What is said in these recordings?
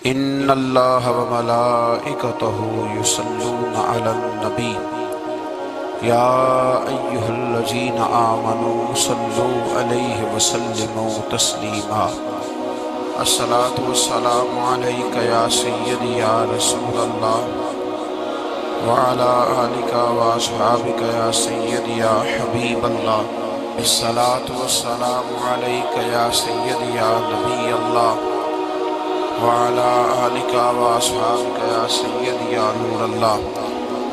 ان اللہ وملائکتہ یصلون علی النبی یا ایہا الذین آمنوا صلوا علیہ وسلموا تسلیما۔ الصلاۃ والسلام علیک یا سیدی یا رسول اللہ وعلی آلک واصحابک یا سیدی یا حبیب اللہ۔ الصلاۃ والسلام علیک یا سیدی یا نبی اللہ وعلی آلک واصحابک یا سیدی یا نور اللہ۔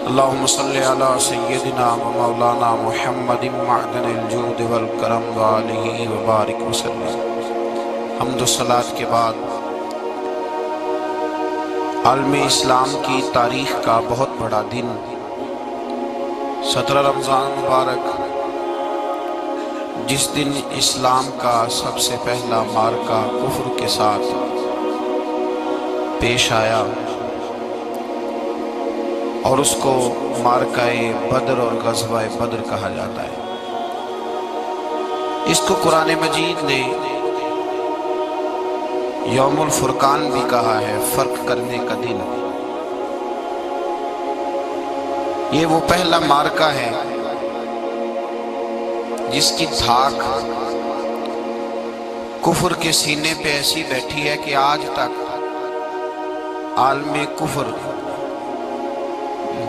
اللہم صلی علی سیدنا و مولانا محمد معدن الجود والکرم وآلہ وبارک وسلم۔ حمد و صلاۃ کے بعد عالم اسلام کی تاریخ کا بہت بڑا دن 17 رمضان مبارک، جس دن اسلام کا سب سے پہلا معرکہ کفر کے ساتھ پیش آیا اور اس کو معرکہ بدر اور غزوہ بدر کہا جاتا ہے۔ اس کو قرآن مجید نے یوم الفرقان بھی کہا ہے، فرق کرنے کا دن۔ یہ وہ پہلا معرکہ ہے جس کی دھاک کفر کے سینے پہ ایسی بیٹھی ہے کہ آج تک عالم کفر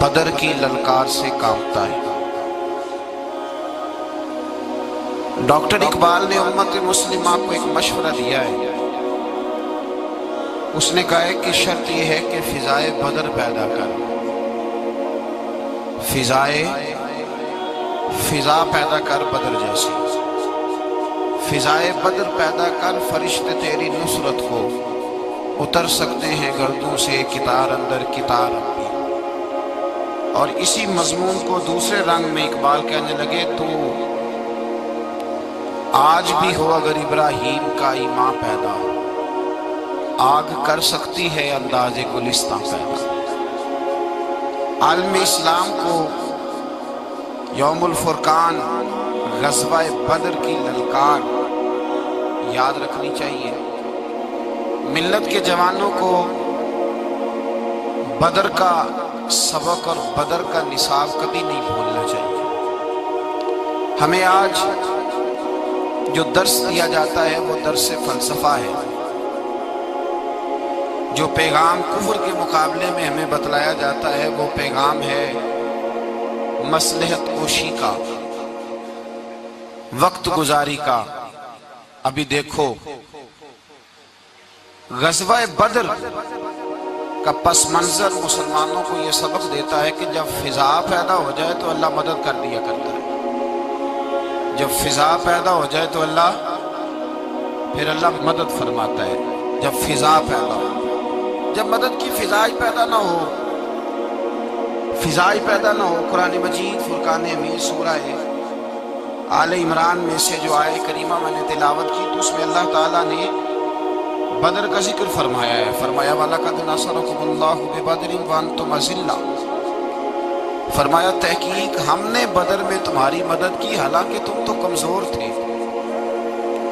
بدر کی للکار سے کانپتا ہے۔ ڈاکٹر اقبال نے امت مسلمہ کو ایک مشورہ دیا ہے۔ اس نے کہا ہے کہ شرط یہ ہے کہ فضائے بدر پیدا کر، فضا پیدا کر بدر جیسی، فضائے بدر پیدا کر، فرشتے تیری نصرت کو اتر سکتے ہیں گردوں سے کتار اندر کتار بھی۔ اور اسی مضمون کو دوسرے رنگ میں اقبال کہنے لگے، تو آج بھی ہو اگر ابراہیم کا ایمان پیدا، آگ کر سکتی ہے انداز گلستاں پیدا۔ عالم اسلام کو یوم الفرقان، غزوہ بدر کی للکار یاد رکھنی چاہیے۔ ملت کے جوانوں کو بدر کا سبق اور بدر کا نصاب کبھی نہیں بھولنا چاہیے۔ ہمیں آج جو درس دیا جاتا ہے وہ درس فلسفہ ہے۔ جو پیغام کفر کے مقابلے میں ہمیں بتلایا جاتا ہے وہ پیغام ہے مصلحت کوشی کا، وقت گزاری کا۔ ابھی دیکھو غزوہ بدر کا پس منظر مسلمانوں کو یہ سبق دیتا ہے کہ جب فضا پیدا ہو جائے تو اللہ مدد کر دیا کرتا ہے۔ جب فضا پیدا ہو جائے تو پھر اللہ مدد فرماتا ہے۔ جب فضا پیدا ہو، جب مدد کی فضا ہی پیدا نہ ہو، قرآن مجید فرقان حمید سورہ آل عمران میں سے جو آیہ کریمہ میں نے تلاوت کی تو اس میں اللہ تعالیٰ نے بدر کا ذکر فرمایا ہے۔ فرمایا وَلَقَدْ نَصَرَكُمُ اللَّهُ بِبَدْرٍ وَأَنْتُمْ أَذِلَّةٌ، فرمایا تحقیق ہم نے بدر میں تمہاری مدد کی حالانکہ تم تو کمزور تھے۔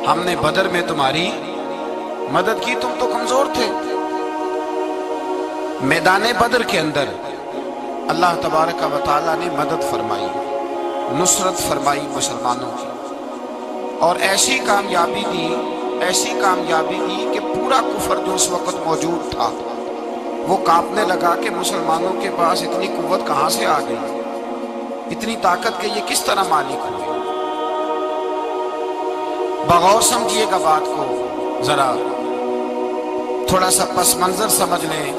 ہم نے بدر میں تمہاری مدد کی، تم تو کمزور تھے۔ میدان بدر کے اندر اللہ تبارک و تعالیٰ نے مدد فرمائی، نصرت فرمائی مسلمانوں کی، اور ایسی کامیابی دی کہ پورا کفر جو اس وقت موجود تھا وہ کانپنے لگا کہ مسلمانوں کے پاس اتنی قوت کہاں سے آ گئی، اتنی طاقت کہ یہ کس طرح مالک ہوئے۔ بغور سمجھیے گا بات کو، ذرا تھوڑا سا پس منظر سمجھ لیں۔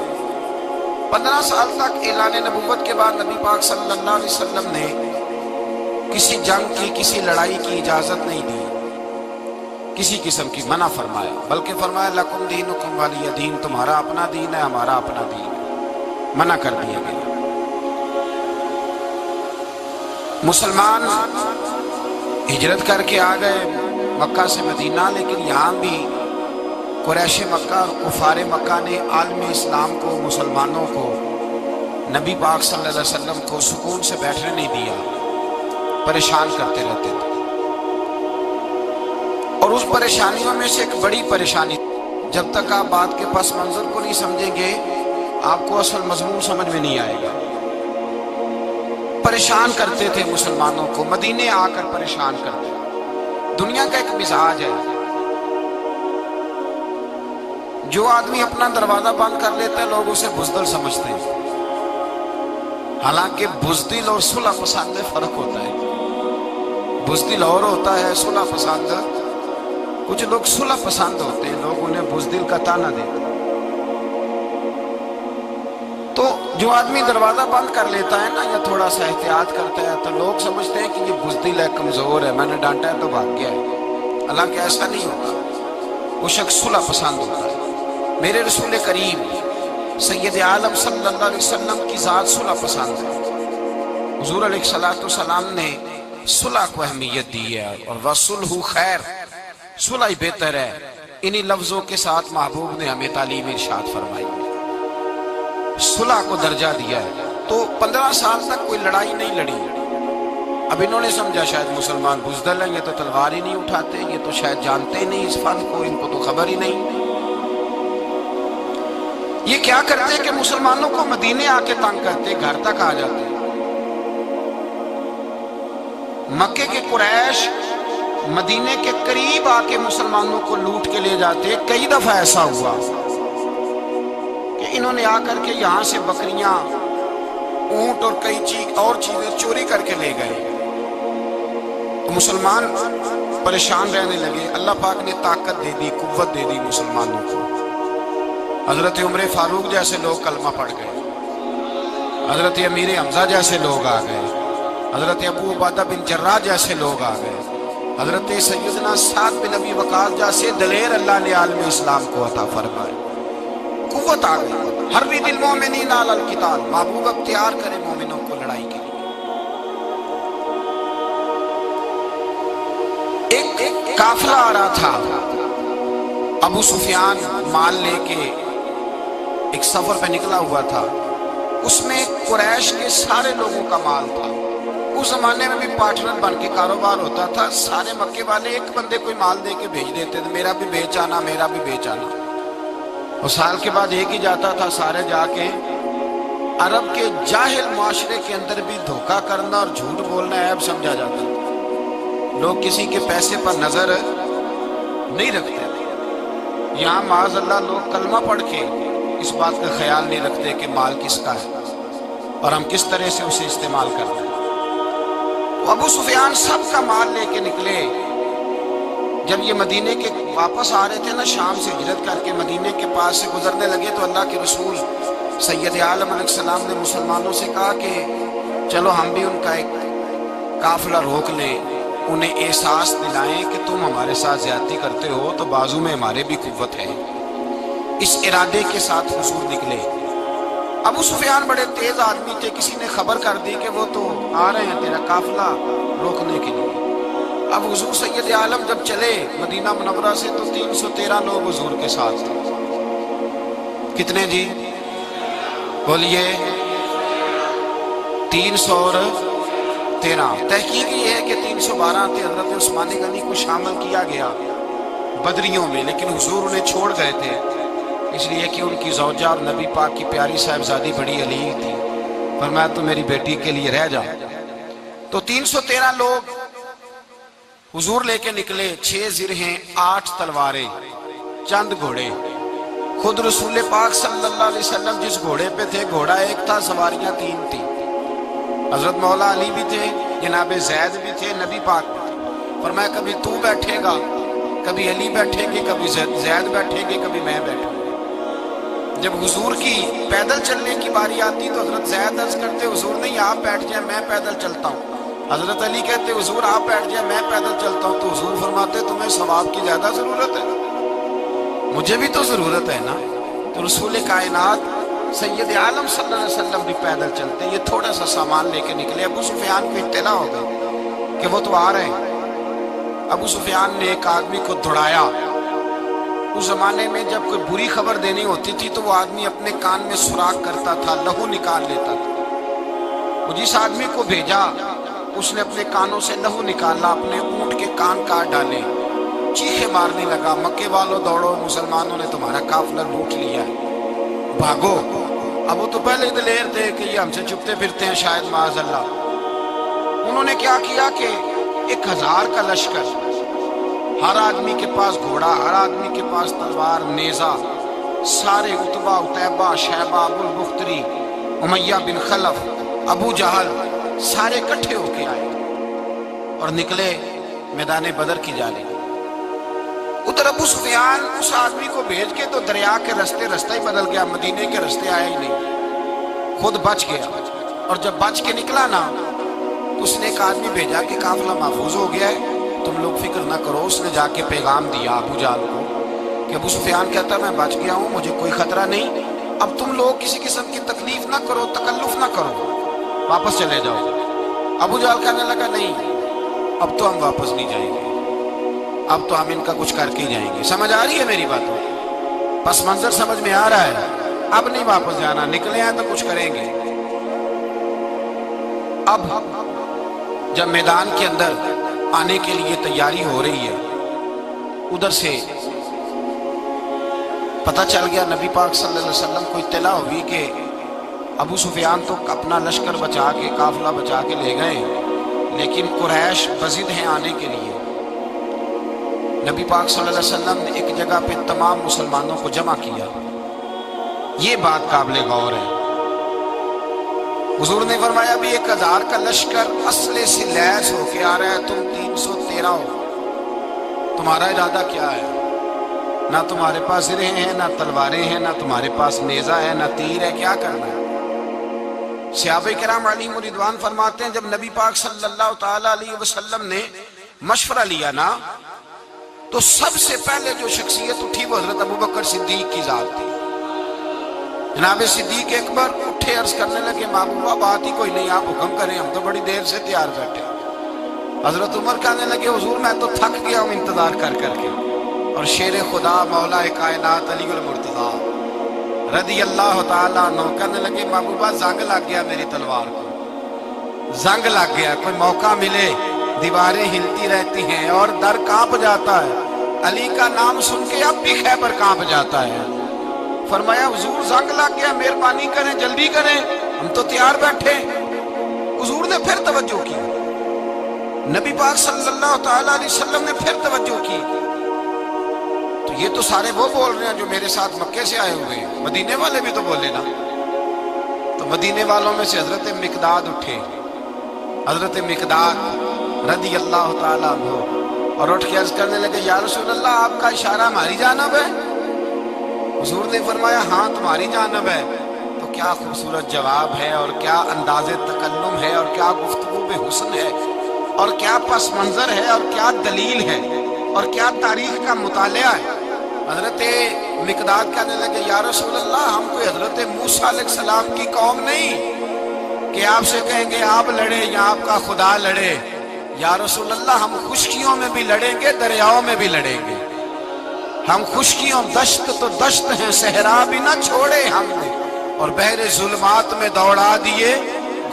15 سال تک اعلان نبوت کے بعد نبی پاک صلی اللہ علیہ وسلم نے کسی جنگ کی، کسی لڑائی کی اجازت نہیں دی، کسی قسم کی منع فرمایا، بلکہ فرمایا لکم دینکم ولی دین، تمہارا اپنا دین ہے ہمارا اپنا دین ہے، منع کر دیا گیا۔ مسلمان ہجرت کر کے آ گئے مکہ سے مدینہ، لیکن یہاں بھی قریش مکہ اور کفار مکہ نے عالم اسلام کو، مسلمانوں کو، نبی پاک صلی اللہ علیہ وسلم کو سکون سے بیٹھنے نہیں دیا، پریشان کرتے رہتے تھے۔ اور اس پریشانیوں میں سے ایک بڑی پریشانی جب تک آپ بات کے پس منظر کو نہیں سمجھیں گے آپ کو اصل مضمون سمجھ میں نہیں آئے گا۔ پریشان کرتے تھے مسلمانوں کو، مدینے آ کر پریشان کرتے۔ دنیا کا ایک مزاج ہے، جو آدمی اپنا دروازہ بند کر لیتا ہے لوگ اسے بزدل سمجھتے ہیں، حالانکہ بزدل اور صلح پسند میں فرق ہوتا ہے۔ بزدل اور ہوتا ہے، صلح پسند کچھ لوگ صلح پسند ہوتے ہیں، لوگ انہیں بزدل کا طعنہ دیتے ہیں۔ تو جو آدمی دروازہ بند کر لیتا ہے نا یا تھوڑا سا احتیاط کرتا ہے تو لوگ سمجھتے ہیں کہ یہ بزدل ہے، کمزور ہے، میں نے ڈانٹا ہے تو بھاگ گیا ہے، حالانکہ ایسا نہیں ہوتا، وہ شخص صلح پسند ہوتا ہے۔ میرے رسول کریم سید عالم صلی اللہ علیہ وسلم کی ذات صلح پسند ہے۔ حضور علیہ الصلوۃ والسلام نے صلح کو اہمیت دی ہے، اور وصلح خیر، صلح ہی بہتر ہے۔ انہی لفظوں کے ساتھ محبوب نے ہمیں تعلیم ارشاد فرمائی، صلح کو درجہ دیا ہے۔ تو 15 سال تک کوئی لڑائی نہیں لڑی۔ اب انہوں نے سمجھا شاید مسلمان بزدل ہیں، یہ تو تلوار ہی نہیں اٹھاتے، یہ تو شاید جانتے ہی نہیں اس فن کو، ان کو تو خبر ہی نہیں۔ یہ کیا کرتے کہ مسلمانوں کو مدینے آ کے تنگ کرتے، گھر تک آ جاتے۔ مکے کے قریش مدینے کے قریب آ کے مسلمانوں کو لوٹ کے لے جاتے۔ کئی دفعہ ایسا ہوا کہ انہوں نے آ کر کے یہاں سے بکریاں، اونٹ اور کئی چیزیں چوری کر کے لے گئے۔ تو مسلمان پریشان رہنے لگے۔ اللہ پاک نے طاقت دے دی، قوت دے دی مسلمانوں کو۔ حضرت عمر فاروق جیسے لوگ کلمہ پڑھ گئے، حضرت امیر حمزہ جیسے لوگ آ گئے، حضرت ابو عبیدہ بن جراح جیسے لوگ آ گئے، حضرت سیدنا سعد بن ابی وقاص جیسے دلیر اللہ نے عالم اسلام کو عطا فرمائے۔ قوت آ گئی۔ حرِّض المؤمنین علی القتال، محبوب اختیار کرے مومنوں کو لڑائی کے لیے۔ ایک قافلہ آ رہا تھا، ابو سفیان مال لے کے ایک سفر پہ نکلا ہوا تھا، اس میں قریش کے سارے لوگوں کا مال تھا۔ اس زمانے میں بھی پارٹنر بن کے کاروبار ہوتا تھا، سارے مکے والے ایک بندے کوئی مال دے کے بھیج دیتے تھے، میرا بھی بیچ آنا، میرا بھی بیچ آنا، اور سال کے بعد ایک ہی جاتا تھا۔ سارے جا کے عرب کے جاہل معاشرے کے اندر بھی دھوکہ کرنا اور جھوٹ بولنا عیب سمجھا جاتا تھا، لوگ کسی کے پیسے پر نظر نہیں رکھتے تھے۔ یہاں معاذ اللہ لوگ کلمہ پڑھ کے اس بات کا خیال نہیں رکھتے کہ مال کس کا ہے اور ہم کس طرح سے اسے استعمال کرتے ہیں۔ تو ابو سفیان سب کا مال لے کے نکلے۔ جب یہ مدینے کے واپس آ رہے تھے نا، شام سے ہجرت کر کے مدینے کے پاس سے گزرنے لگے، تو اللہ کے رسول سید عالم علیہ السلام نے مسلمانوں سے کہا کہ چلو ہم بھی ان کا ایک قافلہ روک لیں، انہیں احساس دلائیں کہ تم ہمارے ساتھ زیادتی کرتے ہو تو بازو میں ہمارے بھی قوت ہے۔ اس ارادے کے ساتھ حضور نکلے۔ ابو سفیان بڑے تیز آدمی تھے، کسی نے خبر کر دی کہ وہ تو آ رہے ہیں تیرا قافلہ روکنے کے لیے۔ اب حضور سید عالم جب چلے مدینہ منورہ سے تو 313 لوگ حضور کے ساتھ تھے۔ کتنے جی؟ بولیے 313۔ تحقیق یہ ہے کہ 312 تھے، حضرت عثمان غنی کو شامل کیا گیا بدریوں میں، لیکن حضور انہیں چھوڑ گئے تھے، اس لیے کہ ان کی زوجہ اور نبی پاک کی پیاری صاحبزادی بڑی علی تھی، فرمایا تو میری بیٹی کے لیے رہ جا۔ تو 313 لوگ حضور لے کے نکلے، 6 زرہیں، 8 تلواریں، چند گھوڑے۔ خود رسول پاک صلی اللہ علیہ وسلم جس گھوڑے پہ تھے، گھوڑا ایک تھا، سواریاں 3 تھیں۔ حضرت مولا علی بھی تھے، جناب زید بھی تھے، نبی پاک بھی تھے۔ فرمایا کبھی تو بیٹھے گا، کبھی علی بیٹھیں گے، کبھی زید بیٹھیں گے، کبھی میں بیٹھوں گا۔ جب حضور کی پیدل چلنے کی باری آتی تو حضرت زید عرض کرتے حضور نہیں آپ بیٹھ جائیں، میں پیدل چلتا ہوں۔ حضرت علی کہتے حضور آپ بیٹھ جائیں، میں پیدل چلتا ہوں۔ تو حضور فرماتے تمہیں ثواب کی زیادہ ضرورت ہے، مجھے بھی تو ضرورت ہے نا۔ تو رسول کائنات سید عالم صلی اللہ علیہ وسلم بھی پیدل چلتے، یہ تھوڑا سا سامان لے کے نکلے۔ ابو سفیان کو اطلاع ہو گئی کہ وہ تو آ رہے ہیں۔ ابو سفیان نے ایک آدمی کو دوڑایا۔ اس زمانے میں جب کوئی بری خبر دینی ہوتی تھی تو وہ آدمی اپنے کان میں سوراخ کرتا تھا، لہو نکال لیتا تھا۔ وہ جس آدمی کو بھیجا اس نے اپنے کانوں سے لہو نکالا، اپنے اونٹ کے کان کاٹ ڈالے۔ چیخے مارنے لگا، مکے والوں دوڑو، مسلمانوں نے تمہارا قافلہ لوٹ لیا ہے، بھاگو۔ اب وہ تو پہلے دلیر تھے کہ یہ ہم سے چھپتے پھرتے ہیں شاید معاذ اللہ۔ انہوں نے کیا کیا کہ 1000 کا لشکر، ہر آدمی کے پاس گھوڑا، ہر آدمی کے پاس تلوار، نیزہ، سارے عتبہ، عتیبہ، شیبہ، ابو البختری، امیہ بن خلف، ابو جہل، سارے اکٹھے ہو کے آئے اور نکلے میدان بدر کی جانب۔ ادھر ابو سفیان اس آدمی کو بھیج کے تو دریا کے رستے ہی بدل گیا، مدینے کے رستے آیا ہی نہیں، خود بچ گیا۔ اور جب بچ کے نکلا نا تو اس نے ایک آدمی بھیجا کہ قافلہ محفوظ ہو گیا ہے، تم لوگ فکر نہ کرو۔ اس نے جا کے پیغام دیا ابو جہل کو کہ ابو سفیان کہتا میں بچ گیا ہوں، مجھے کوئی خطرہ نہیں، اب تم لوگ کسی قسم کی تکلیف نہ کرو، تکلف نہ کرو، واپس چلے جاؤ۔ ابو جہل کہنے لگا نہیں، اب تو ہم واپس نہیں جائیں گے، اب تو ہم ان کا کچھ کر کے ہی جائیں گے۔ سمجھ آ رہی ہے میری باتوں؟ پس منظر سمجھ میں آ رہا ہے، اب نہیں واپس جانا، نکلے ہیں تو کچھ کریں گے۔ اب جب میدان کے اندر آنے کے لیے تیاری ہو رہی ہے، ادھر سے پتہ چل گیا، نبی پاک صلی اللہ علیہ وسلم کو اطلاع ہوئی کہ ابو سفیان تو اپنا لشکر بچا کے، قافلہ بچا کے لے گئے، لیکن قریش بضد ہیں آنے کے لیے۔ نبی پاک صلی اللہ علیہ وسلم نے ایک جگہ پہ تمام مسلمانوں کو جمع کیا۔ یہ بات قابل غور ہے۔ حضور نے فرمایا بھی 1000 کا لشکر اسلحے سے لیس ہو کے آ رہا ہے، تم 313 ہو، تمہارا ارادہ کیا ہے؟ نہ تمہارے پاس زرہیں ہیں، نہ تلواریں ہیں، نہ تمہارے پاس نیزہ ہے، نہ تیر ہے، کیا کرنا ہے؟ صحابہ کرام علیہم رضوان فرماتے ہیں جب نبی پاک صلی اللہ تعالی علیہ وسلم نے مشورہ لیا نا تو سب سے پہلے جو شخصیت اٹھی وہ حضرت ابوبکر صدیق کی ذات تھی۔ جناب صدیق اکبر اٹھے، عرض کرنے لگے محبوبہ بات ہی کوئی نہیں، آپ حکم کریں، ہم تو بڑی دیر سے تیار بیٹھے۔ حضرت عمر کہنے لگے حضور میں تو تھک گیا ہوں انتظار کر کر کے۔ اور شیر خدا مولا کائنات علی المرتضیٰ رضی اللہ تعالیٰ عنہ کہنے لگے محبوبہ زنگ لگ گیا میری تلوار کو، زنگ لگ گیا، کوئی موقع ملے دیواریں ہلتی رہتی ہیں اور در کانپ جاتا ہے، علی کا نام سن کے اب بھی خیبر کانپ جاتا ہے۔ فرمایا حضور زنگ لگ گیا، مہربانی کریں، جلدی کریں، ہم تو تیار بیٹھے۔ حضور نے پھر توجہ کی، نبی پاک صلی اللہ تعالیٰ علیہ وسلم نے پھر توجہ کی، تو یہ تو سارے وہ بول رہے ہیں جو میرے ساتھ مکے سے آئے ہوئے ہیں، مدینے والے بھی تو بولے نا۔ تو مدینے والوں میں سے حضرت مقداد اٹھے، حضرت مقداد رضی اللہ تعالیٰ عنہ، اور اٹھ کے عرض کرنے لگے یا رسول اللہ آپ کا اشارہ ہماری جانب ہے؟ حضور نے فرمایا ہاں تمہاری جانب ہے۔ تو کیا خوبصورت جواب ہے، اور کیا انداز تکلم ہے، اور کیا گفتگو بے حسن ہے، اور کیا پس منظر ہے، اور کیا دلیل ہے، اور کیا تاریخ کا مطالعہ ہے۔ حضرت مقداد کہنے لگے یا رسول اللہ ہم کوئی حضرت موسیٰ علیہ السلام کی قوم نہیں کہ آپ سے کہیں گے آپ لڑے یا آپ کا خدا لڑے۔ یا رسول اللہ ہم خشکیوں میں بھی لڑیں گے، دریاؤں میں بھی لڑیں گے، ہم خشکیوں دشت تو دشت ہیں، صحرا بھی نہ چھوڑے ہم نے، اور بحر ظلمات میں دوڑا دیے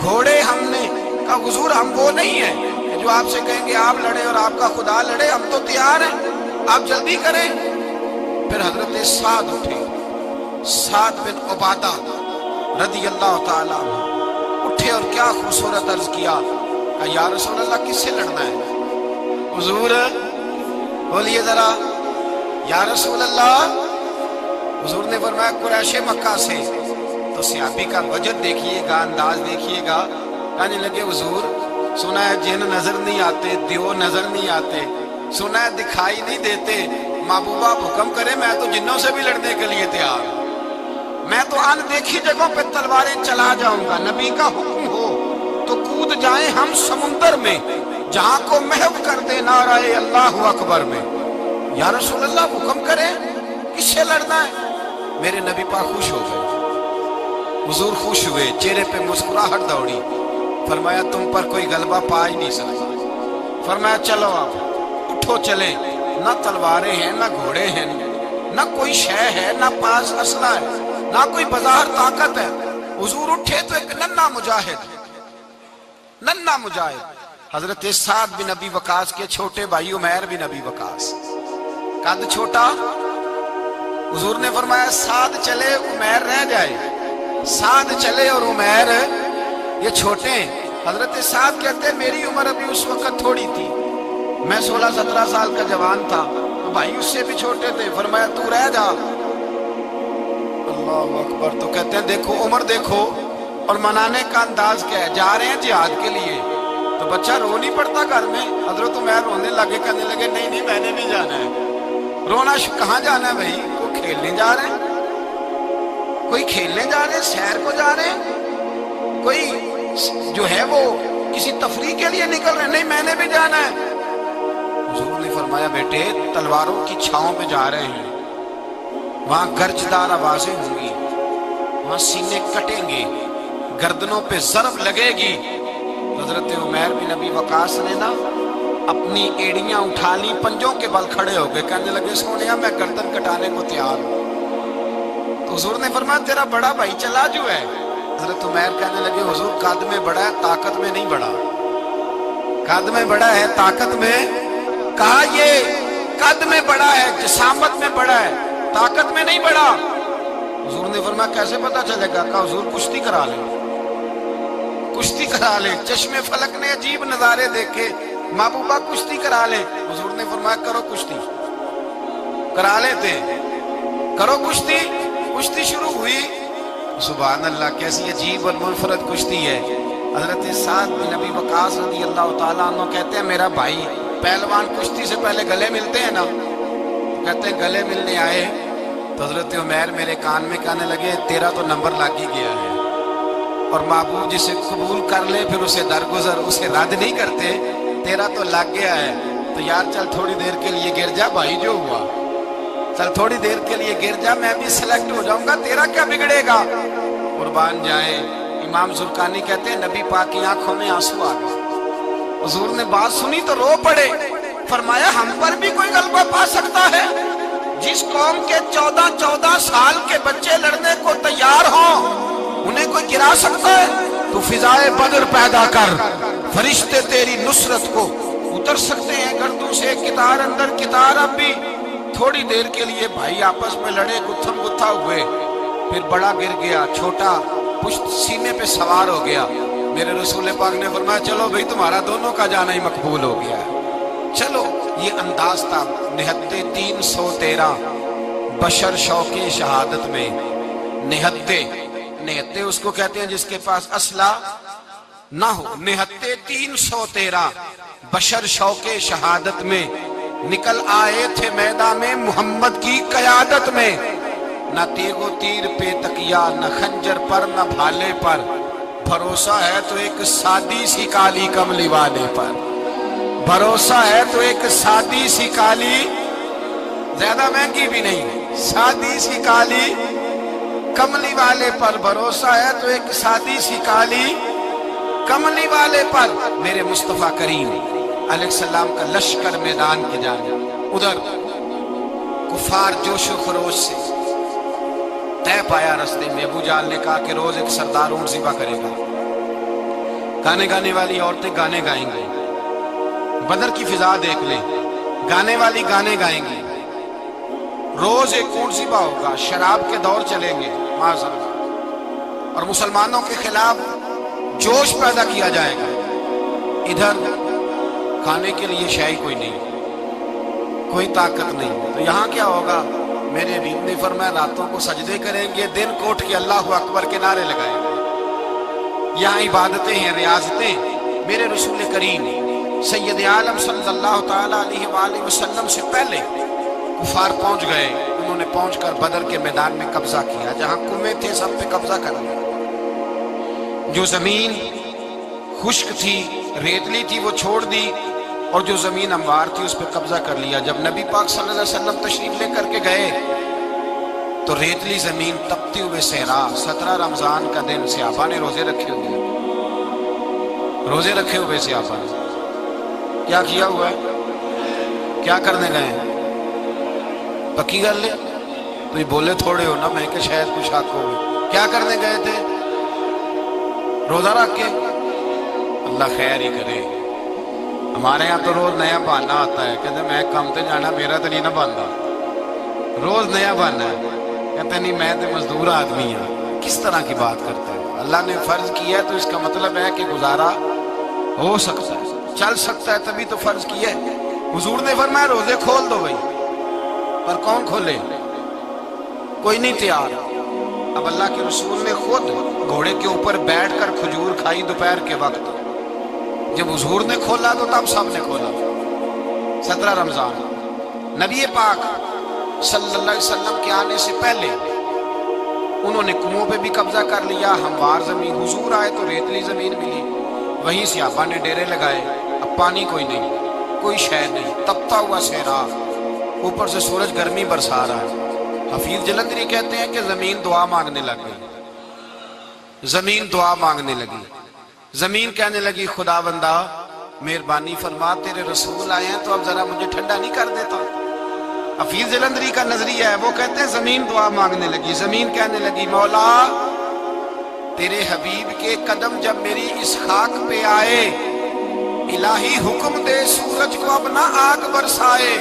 گھوڑے ہم نے۔ کہا حضور ہم وہ نہیں ہیں جو آپ سے کہیں گے آپ لڑے اور آپ کا خدا لڑے، ہم تو تیار ہیں، آپ جلدی کریں۔ پھر حضرت سعد اٹھے، سعد بن عبادہ رضی اللہ تعالیٰ عنہ اٹھے اور کیا خوبصورت عرض کیا، کہا یا رسول اللہ کس سے لڑنا ہے؟ حضور بولیے ذرا یا رسول اللہ۔ حضور نے فرمایا قریش مکہ سے۔ تو صحابی کا وجد دیکھیے گا، انداز دیکھیے گا، کہنے لگے حضور سنا ہے جن نظر نہیں آتے، دیو نظر نہیں آتے، سنا ہے دکھائی نہیں دیتے، محبوبہ آپ حکم کرے میں تو جنوں سے بھی لڑنے کے لیے تیار ہوں، میں تو ان دیکھی جگہوں پہ تلواریں چلا جاؤں گا، نبی کا حکم ہو تو کود جائیں ہم سمندر میں، جہاں کو محو کر دے نعرہ اللہ اکبر میں۔ یا رسول اللہ حکم کریں کس سے لڑنا ہے؟ میرے نبی پاک خوش ہو گئے، حضور خوش ہوئے، چہرے پہ مسکراہٹ دوڑی، فرمایا تم پر کوئی غلبہ پا ہی نہیں سکتا۔ فرمایا چلو آپ اٹھو چلیں، نہ تلواریں ہیں، نہ گھوڑے ہیں، نہ کوئی شے ہے، نہ پاس اسلحہ ہے، نہ کوئی بظاہر طاقت ہے۔ حضور اٹھے تو ایک ننھا مجاہد حضرت سعد بن ابی وقاص کے چھوٹے بھائی عمیر بن ابی وقاص قد چھوٹا، حضور نے فرمایا سعد چلے عمیر رہ جائے، سعد چلے اور عمیر یہ چھوٹے ہیں۔ حضرت سعد کہتے ہیں میری عمر ابھی اس وقت تھوڑی تھی، میں 16-17 سال کا جوان تھا، تو بھائی اس سے بھی چھوٹے تھے، فرمایا تو رہ جا۔ اللہ اکبر۔ تو کہتے ہیں دیکھو عمر دیکھو، اور منانے کا انداز کیا ہے، جا رہے ہیں جہاد کے لیے، تو بچہ رو نہیں پڑتا گھر میں۔ حضرت عمیر رونے لگے، کہنے لگے نہیں نہیں میں نے بھی جانا ہے۔ رونا کہاں جانا ہے بھائی؟ کوئی کھیلنے جا رہے ہیں، کوئی کھیلنے جا رہے ہیں، سیر کو جا رہے ہیں، کوئی جو ہے وہ کسی تفریح کے لیے نکل رہے ہیں، نہیں میں نے بھی جانا ہے۔ حضور نے فرمایا بیٹے تلواروں کی چھاؤں پہ جا رہے ہیں، وہاں گرجدار آوازیں ہوں گی، وہاں سینے کٹیں گے، گردنوں پہ ضرب لگے گی۔ حضرت عمیر بن ابی وقاص نے نا اپنی ایڑیاں اٹھا لی، پنجوں کے بل کھڑے ہو گئے، کہنے لگے سونیا میں گردن کٹانے کو تیار ہوں۔ تو حضور نے فرمایا تیرا بڑا بھائی چلا جو ہے۔ حضرت عمیر کہنے لگے حضور قد میں بڑا ہے، طاقت میں نہیں بڑا، قد میں بڑا ہے طاقت میں، کہا یہ قد میں بڑا ہے جسامت میں بڑا ہے، طاقت میں نہیں بڑا۔ حضور نے فرمایا کیسے پتا چلے گا؟ کہا حضور کشتی کرا لے، کشتی کرا لے۔ چشم فلک نے عجیب نظارے دیکھے، محبوبہ کشتی کرا لے۔ حضور نے فرمایا کرو کشتی، کرا لیتے، کرو کشتی۔ کشتی شروع ہوئی، سبحان اللہ کیسی عجیب اور منفرد کشتی ہے۔ حضرت سعد بن ابی وقاص رضی اللہ تعالیٰ عنہ کہتے ہیں میرا بھائی پہلوان کشتی سے پہلے گلے ملتے ہیں نا، کہتے ہیں گلے ملنے آئے تو حضرت عمیر میرے کان میں کہنے لگے تیرا تو نمبر لگ ہی گیا ہے، اور محبوب جسے قبول کر لے پھر اسے درگزر، اسے رد نہیں کرتے، تیرا تو لگ گیا ہے، تو یار چل تھوڑی دیر کے لیے گر جا بھائی، جو ہوا چل تھوڑی دیر کے لیے گر جا، میں بھی سلیکٹ ہو جاؤں گا، تیرا کیا بگڑے گا؟ قربان جائے۔ امام زرقانی کہتے ہیں نبی پاک کی آنکھوں میں آنسو آ گئے، حضور نے بات سنی تو رو پڑے، فرمایا ہم پر بھی کوئی غلبہ پا سکتا ہے؟ جس قوم کے 14 سال کے بچے لڑنے کو تیار ہوں انہیں کوئی گرا سکتا ہے؟ تو فضائے بدر پیدا کر، فرشتے تیری نصرت کو اتر سکتے ہیں گردوں سے، کتار اندر کتار۔ اب بھی تھوڑی دیر کے لیے بھائی آپس میں لڑے، گتھم گتھا ہوئے، پھر بڑا گر گیا، چھوٹا پشت سینے پہ سوار ہو گیا۔ میرے رسول پاک نے فرمایا چلو بھئی تمہارا دونوں کا جانا ہی مقبول ہو گیا ہے، چلو۔ یہ انداز تھا نہتے 313 بشر شوق شہادت میں۔ نہتے اس کو کہتے ہیں جس کے پاس اسلحہ نہ ہو۔ نہتے 313 بشر شوق شہادت میں نکل آئے تھے میدان میں محمد کی قیادت میں، نہ تیغ و تیر پہ تکیا، نہ خنجر پر نہ بھالے پر، بھروسہ ہے تو ایک سادی سی کالی کملی والے پر، بھروسہ ہے تو ایک سادی سی کالی، زیادہ مہنگی بھی نہیں، سادی سی کالی کملی والے پر، بھروسہ ہے تو ایک سادی سی کالی کملی والے پر۔ میرے مصطفیٰ کریم علیہ السلام کا لشکر میدان کی جانب، ادھر کفار جوش و خروش سے طے پایا رستے میں۔ ابو جہل نے کہا کہ روز ایک سردار اونٹ ذبح کرے گا، گانے گانے والی عورتیں گانے گائیں گے، بدر کی فضا دیکھ لیں، گانے والی گانے گائیں گی، روز ایک اونٹ ذبح ہوگا، شراب کے دور چلیں گے معذرت، اور مسلمانوں کے خلاف جوش پیدا کیا جائے گا۔ ادھر کھانے کے لیے شے کوئی نہیں، کوئی طاقت نہیں، تو یہاں کیا ہوگا؟ میرے حبیب نے فرمایا راتوں کو سجدے کریں گے، دن کوٹ کے اللہ اکبر کے نعرے لگائیں گے، یہاں عبادتیں ہیں، ریاضتیں۔ میرے رسول کریم سید عالم صلی اللہ تعالیٰ علیہ وآلہ وسلم سے پہلے کفار پہنچ گئے، انہوں نے پہنچ کر بدر کے میدان میں قبضہ کیا، جہاں کنویں تھے سب پہ قبضہ کر لیا، جو زمین خشک تھی ریتلی تھی وہ چھوڑ دی، اور جو زمین ہموار تھی اس پہ قبضہ کر لیا۔ جب نبی پاک صلی اللہ علیہ وسلم تشریف لے کر کے گئے تو ریتلی زمین تپتی ہوئے صحرا، 17 رمضان کا دن، صحابہ نے روزے رکھے ہوئے، روزے رکھے ہوئے صحابہ نے کیا کیا ہوا ہے؟ کیا کرنے گئے ہیں؟ پکی کر لیا تو یہ بولے تھوڑے ہو نا، میں کہ شاید کچھ حق ہوگی، کیا کرنے گئے تھے؟ روزہ رکھ کے، اللہ خیر ہی کرے، ہمارے یہاں تو روز نیا بہانا آتا ہے، کہتے میں کام تے جانا، میرا تو نہیں نہ بنتا، روز نیا بہانا ہے، کہتے نہیں میں تو مزدور آدمی ہوں۔ کس طرح کی بات کرتے ہیں؟ اللہ نے فرض کیا ہے تو اس کا مطلب ہے کہ گزارا ہو سکتا ہے، چل سکتا ہے، تبھی تو فرض کیا ہے۔ حضور نے فرمایا روزے کھول دو بھائی، پر کون کھولے؟ کوئی نہیں تیار۔ اب اللہ کے رسول نے خود گھوڑے کے اوپر بیٹھ کر کھجور کھائی دوپہر کے وقت، جب حضور نے کھولا تو تب سب نے کھولا۔ 17 رمضان نبی پاک صلی اللہ علیہ وسلم کے آنے سے پہلے انہوں نے کنووں پہ بھی قبضہ کر لیا، ہموار زمین، حضور آئے تو ریتلی زمین ملی، وہیں صحابہ نے ڈیرے لگائے، اب پانی کوئی نہیں، کوئی شے نہیں، تپتا ہوا صحرا، اوپر سے سورج گرمی برسا رہا ہے۔ حفیظ جلندری کہتے ہیں کہ زمین دعا مانگنے لگ گئی، زمین دعا مانگنے لگی، زمین کہنے لگی خدا بندہ مہربانی فرما، تیرے رسول آئے ہیں تو اب ذرا مجھے ٹھنڈا نہیں کر دیتا۔ حفیظ جلندری کا نظریہ ہے، وہ کہتے ہیں زمین دعا مانگنے لگی، زمین کہنے لگی مولا تیرے حبیب کے قدم جب میری اس خاک پہ آئے، الہی حکم دے سورج کو اپنا آگ برسائے۔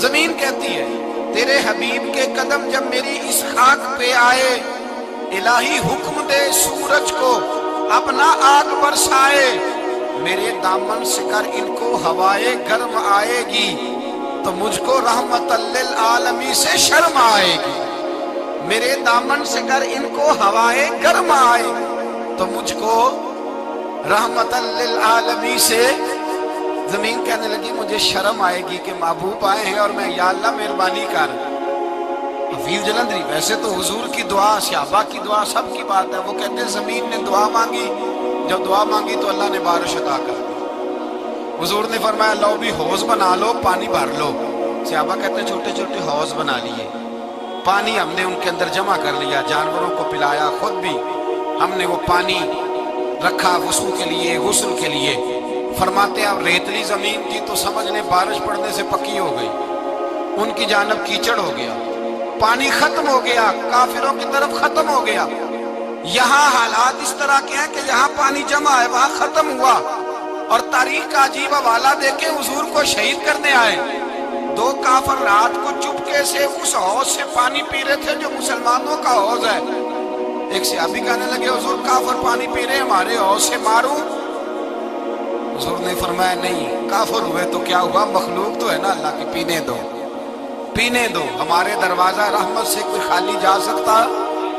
زمین کہتی ہے تیرے حبیب کے قدم جب میری اس خاک پہ آئے، الہی حکم دے سورج کو اپنا آگ برسائے، میرے دامن سے کر ان کو ہوائے گرم آئے گی تو مجھ کو رحمت للعالمین سے شرم آئے گی، میرے دامن سے کر ان کو ہوائے گرم آئے تو مجھ کو رحمت للعالمین سے۔ زمین کہنے لگی مجھے شرم آئے گی کہ محبوب آئے ہیں اور میں یا اللہ مہربانی کر۔ حفیظ جلندری ویسے تو حضور کی دعا، صحابہ کی دعا سب کی بات ہے، وہ کہتے ہیں زمین نے دعا مانگی، جب دعا مانگی تو اللہ نے بارش عطا کر دی۔ حضور نے فرمایا لو بھی حوض بنا لو، پانی بھر لو۔ صحابہ کہتے ہیں چھوٹے چھوٹے حوض بنا لیے، پانی ہم نے ان کے اندر جمع کر لیا، جانوروں کو پلایا، خود بھی ہم نے وہ پانی رکھا وضو کے لیے، غسل کے لیے۔ فرماتے ہیں اب ریتلی زمین تھی تو سمجھ لیں بارش پڑنے سے پکی ہو گئی، ان کی جانب کیچڑ ہو گیا، پانی ختم ہو گیا، کافروں کی طرف ختم ہو گیا۔ یہاں حالات اس طرح کے ہیں کہ جہاں پانی جمع ہے وہاں ختم ہوا، اور تاریخ کا عجیب حوالہ دیکھیں، حضور کو شہید کرنے آئے 2 کافر رات کو چپکے سے اس حوض سے پانی پی رہے تھے جو مسلمانوں کا حوض ہے۔ ایک صحابی کہنے لگے حضور کافر پانی پی رہے، ہمارے حوض سے ماروں؟ حضور نے فرمایا نہیں، کافر ہوئے تو کیا ہوا، مخلوق تو ہے نا اللہ کی، پینے دو، پینے دو، ہمارے دروازہ رحمت سے کوئی خالی جا سکتا؟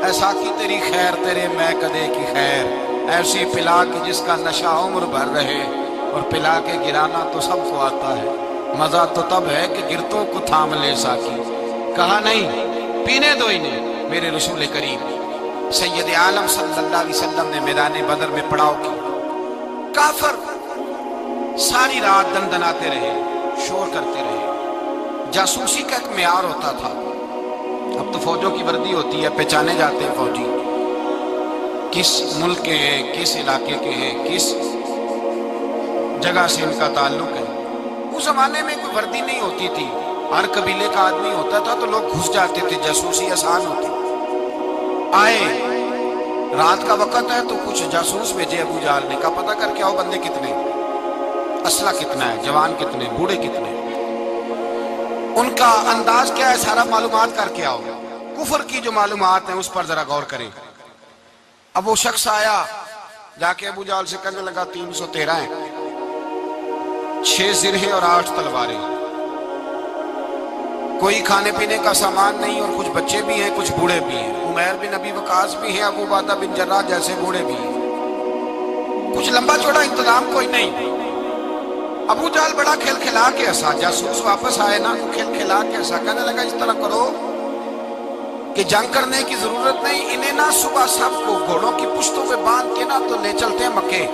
ایسا کی تیری خیر تیرے میں کدے کی خیر، ایسی پلا کی جس کا نشہ عمر بھر رہے، اور پلا کے گرانا تو سب کو آتا ہے، مزہ تو تب ہے کہ گرتوں کو تھام لے ساکی۔ کہا نہیں، پینے دو انہیں۔ میرے رسول کریم سید عالم صلی اللہ علیہ وسلم نے میدان بدر میں پڑاؤ کی، کافر ساری رات دندناتے رہے، شور کرتے رہے۔ جاسوسی کا ایک معیار ہوتا تھا، اب تو فوجوں کی وردی ہوتی ہے، پہچانے جاتے ہیں فوجی کس ملک کے ہیں، کس علاقے کے ہیں، کس جگہ سے ان کا تعلق ہے۔ اس زمانے میں کوئی وردی نہیں ہوتی تھی، ہر قبیلے کا آدمی ہوتا تھا تو لوگ گھس جاتے تھے، جاسوسی آسان ہوتی۔ آئے رات کا وقت ہے تو کچھ جاسوس بھیجے ابو جہل نے، کہا پتہ کر کے آؤ بندے کتنے، اسلحہ کتنا ہے، جوان کتنے، بوڑھے کتنے، ان کا انداز کیا ہے، سارا معلومات کر کے آؤ۔ کفر کی جو معلومات ہیں اس پر ذرا غور کریں۔ اب وہ شخص آیا، جا کے ابو جہل سے کہنے لگا 313 ہیں، 6 زرہیں اور 8 تلواریں، کوئی کھانے پینے کا سامان نہیں، اور کچھ بچے بھی ہیں، کچھ بوڑھے بھی ہیں، عمیر بن ابی وقاص بھی ہیں، ابو عبیدہ بن جراح جیسے بوڑھے بھی ہیں، کچھ لمبا چوڑا انتظام کوئی نہیں۔ ابو جہل بڑا کھل کھلا کے ہنسا، جاسوس واپس آئے نا تو کھل کھلا کے ہنسا، کہنے لگا اس طرح کرو کہ جنگ کرنے کی ضرورت نہیں، انہیں نا صبح سب کو گھوڑوں کی پشتوں پہ باندھ کے نا تو لے چلتے ہیں مکے،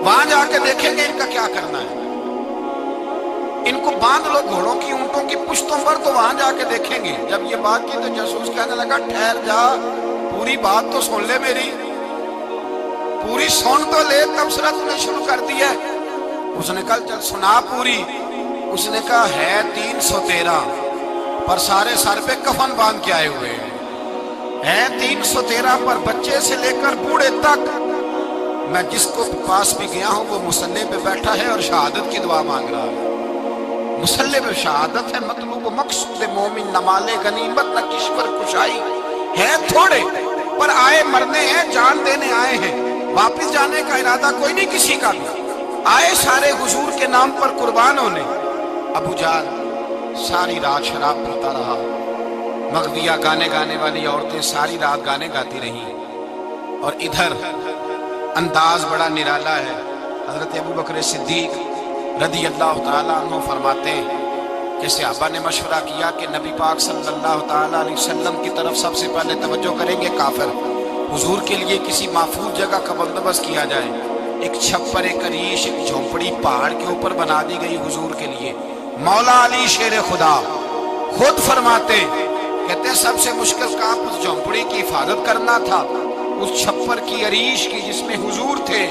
وہاں جا کے دیکھیں گے ان کا کیا کرنا ہے، ان کو باندھ لو گھوڑوں کی اونٹوں کی پشتوں پر تو وہاں جا کے دیکھیں گے۔ جب یہ بات کی تو جاسوس کہنے لگا ٹھہر جا، پوری بات تو سن لے میری، پوری سن تو لے، تبصرہ تم نے شروع کر دیا ہے۔ اس نے کہا چل سنا پوری۔ اس نے کہا ہے 313 پر سارے سر پہ کفن باندھ کے آئے ہوئے ہیں، ہے 313 پر بچے سے لے کر بوڑھے تک میں جس کو پاس بھی گیا ہوں وہ مصلی پہ بیٹھا ہے اور شہادت کی دعا مانگ رہا ہے۔ مصلی پہ شہادت ہے، مطلوب و مقصود مومن نہ مال غنیمت نہ کشور کشائی ہے تھوڑے، پر آئے مرنے ہیں، جان دینے آئے ہیں، واپس جانے کا ارادہ کوئی نہیں کسی کا بھی، آئے سارے حضور کے نام پر قربان ہونے۔ ابو جہل ساری رات شراب پیتا رہا، مغویہ گانے گانے والی عورتیں ساری رات گانے گاتی رہیں، اور ادھر انداز بڑا نرالا ہے۔ حضرت ابو بکر صدیق رضی اللہ تعالیٰ عنہ فرماتے ہیں کہ صحابہ نے مشورہ کیا کہ نبی پاک صلی اللہ تعالیٰ علیہ وسلم کی طرف سب سے پہلے توجہ کریں گے کافر، حضور کے لیے کسی محفوظ جگہ کا بندوبست کیا جائے۔ ایک چھپر، ایک عریش، ایک جھونپڑی پہاڑ کے اوپر بنا دی گئی حضور کے لیے۔ مولا علی شیر خدا خود فرماتے کہتے ہیں سب سے مشکل کام اس جھونپڑی کی حفاظت کرنا تھا، اس چھپر کی، عریش کی جس میں حضور تھے۔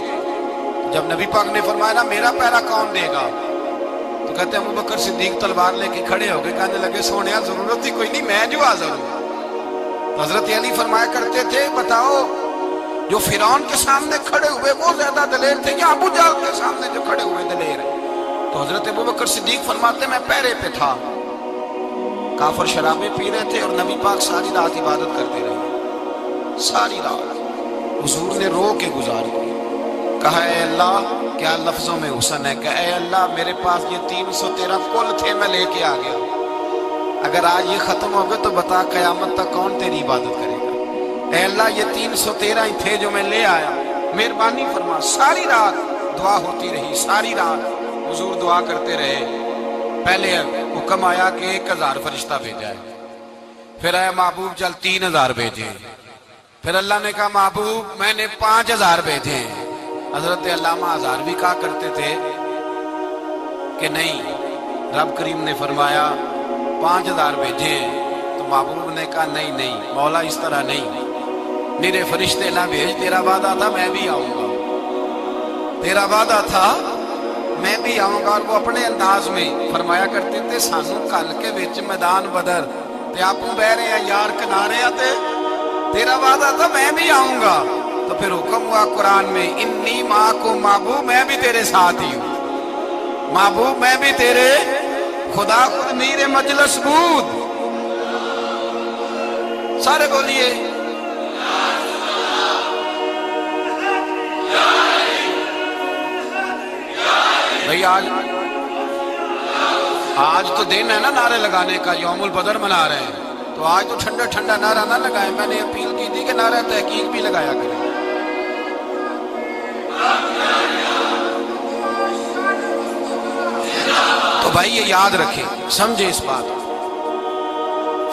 جب نبی پاک نے فرمایا نا میرا پہرا کون دے گا، تو کہتے ہیں ابو بکر صدیق تلوار لے کے کھڑے ہو گئے، کہنے لگے سونیا ضرورت ہی کوئی نہیں، میں جو حاضر ہوں۔ تو حضرت علی فرمایا کرتے تھے بتاؤ جو فرعون کے سامنے کھڑے ہوئے وہ زیادہ دلیر تھے یا ابو جہل کے سامنے جو کھڑے ہوئے دلیر ہیں؟ تو حضرت ابو بکر صدیق فرماتے میں پہرے پہ تھا، کافر شرابیں پی رہے تھے اور نبی پاک ساری رات عبادت کرتے رہے، ساری رات حضور نے رو کے گزاری۔ کہا اے اللہ، کیا لفظوں میں حسن ہے کہ اے اللہ میرے پاس یہ 313 کل تھے، میں لے کے آ گیا، اگر آج یہ ختم ہو گئے تو بتا قیامت تک کون تیری عبادت کرے گا؟ اے اللہ یہ 313 ہی تھے جو میں لے آیا، مہربانی فرما۔ ساری رات دعا ہوتی رہی، ساری رات حضور دعا کرتے رہے۔ پہلے حکم آیا کہ 1000 فرشتہ بھیجا ہے، پھر اے محبوب چل 3000 بھیجے، پھر اللہ نے کہا محبوب میں نے 5000 بھیجے۔ حضرت علامہ ہزاروی کہا کرتے تھے کہ نہیں، رب کریم نے فرمایا 5000 بھیجے، تو محبوب نے کہا نہیں نہیں مولا اس طرح نہیں، میرے فرشتے نہ بھیج، تیرا وعدہ تھا میں بھی آؤں گا، تیرا وعدہ تھا میں بھی آؤں گا۔ اور وہ اپنے انداز میں فرمایا کرتے تھے سانو کل کے وچ میدان بدر تے آپوں بہ رہے ہیں یار کنارے آتے، تیرا وعدہ تھا میں بھی آؤں گا۔ تو پھر حکم ہوا قرآن میں انی معکم، محبوب میں بھی تیرے ساتھ ہی ہوں، محبوب میں بھی تیرے، خدا خود میر مجلس بود۔ سارے بولیے بھئی آج تو دن ہے نا نعرے لگانے کا، یوم البدر منا رہے ہیں، تو آج تو ٹھنڈا ٹھنڈا نعرہ نہ لگائیں، میں نے اپیل کی تھی کہ نعرہ تحقیق بھی لگایا کریں۔ تو بھائی یہ یاد رکھیں، سمجھے اس بات۔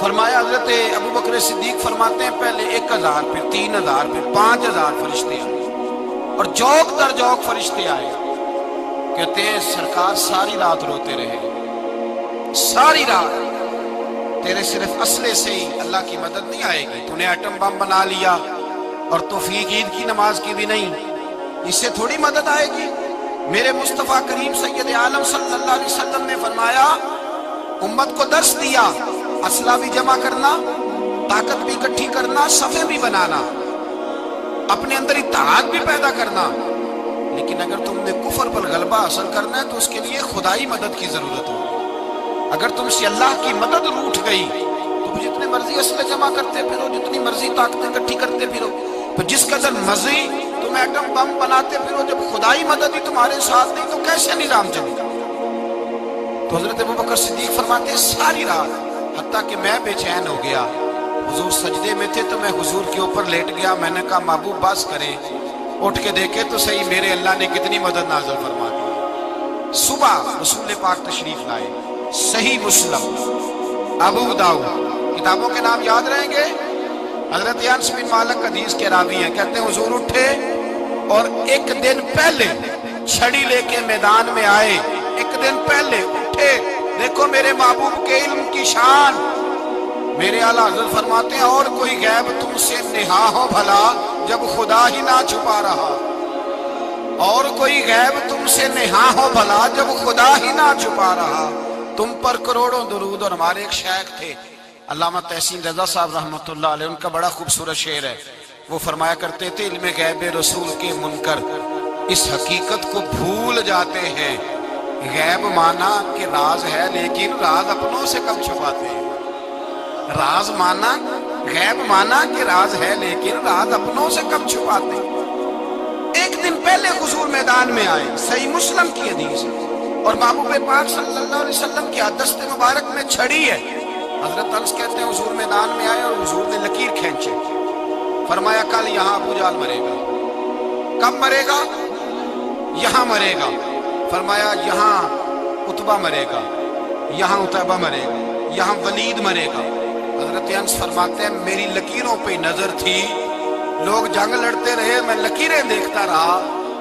فرمایا حضرت ابو بکر صدیق فرماتے ہیں پہلے 1000 پھر 3000 پھر 5000 فرشتے آئے، اور جوک در جوک فرشتے آئے۔ کہتے ہیں سرکار ساری رات روتے رہے، ساری رات، تیرے صرف اسلحے سے ہی اللہ کی مدد نہیں آئے گی، تو نے ایٹم بم بنا لیا اور توفیق عید کی نماز کی بھی نہیں، اس سے تھوڑی مدد آئے گی۔ میرے مصطفیٰ کریم سید عالم صلی اللہ علیہ وسلم نے فرمایا امت کو درس دیا، اسلحہ بھی جمع کرنا، طاقت بھی اکٹھی کرنا، صفیں بھی بنانا، اپنے اندر اتحاد بھی پیدا کرنا، لیکن اگر تم نے کفر پر غلبہ حاصل کرنا ہے تو اس کے لیے خدائی مدد کی ضرورت ہو۔ اگر تم سے اللہ کی مدد روٹھ گئی تو جتنے مرضی اسلحے جمع کرتے پھرو، جتنی مرضی طاقتیں اکٹھی کرتے پھرو، تو جس قدر مرضی تم ایٹم بم بناتے پھرو، جب خدائی مدد ہی تمہارے ساتھ نہیں تو کیسے نظام چلے گا؟ تو حضرت ابو بکر صدیق فرماتے ہیں ساری رات، حتیٰ کہ میں بے چین ہو گیا، حضور سجدے میں تھے تو میں حضور کے اوپر لیٹ گیا، میں نے کہا محبوب بس کریں، اٹھ کے دیکھے تو صحیح میرے اللہ نے کتنی مدد نازل فرما دی۔ صبح رسول پاک تشریف لائے، صحیح مسلم، ابو داؤد، کتابوں کے نام یاد رہیں گے۔ حضرت انس بن مالک حدیث کے راوی ہیں، کہتے ہیں حضور اٹھے اور ایک دن پہلے چھڑی لے کے میدان میں آئے، ایک دن پہلے اٹھے، دیکھو میرے محبوب کے علم کی شان۔ میرے اعلیٰ حضرت فرماتے ہیں اور کوئی غیب تم سے نہا ہو بھلا جب خدا ہی نہ چھپا رہا، اور کوئی غیب تم سے نہا ہو بھلا جب خدا ہی نہ چھپا رہا، تم پر کروڑوں درود۔ اور ہمارے ایک شیخ تھے علامہ تحسین رضا صاحب رحمۃ اللہ علیہ، ان کا بڑا خوبصورت شعر ہے، وہ فرمایا کرتے تھے علم غیب رسول کے منکر اس حقیقت کو بھول جاتے ہیں، غیب مانا کہ راز ہے لیکن راز اپنوں سے کم چھپاتے ہیں۔ راز مانا، غیب مانا کہ راز ہے لیکن راز اپنوں سے کم چھپاتے ہیں۔ ایک دن پہلے حضور میدان میں آئے، صحیح مسلم کی حدیث ہے، اور محبوب پاک صلی اللہ علیہ وسلم کی دست مبارک میں چھڑی ہے۔ حضرت انس کہتے ہیں حضور میدان میں آئے اور حضور نے لکیر کھینچے، فرمایا کل یہاں ابو جہل مرے گا۔ کب مرے گا؟ یہاں مرے گا۔ فرمایا یہاں عتبہ مرے گا، یہاں عتبہ مرے گا، یہاں ولید مرے گا۔ حضرت انس فرماتے ہیں میری لکیروں پہ نظر تھی، لوگ جنگ لڑتے رہے، میں لکیریں دیکھتا رہا۔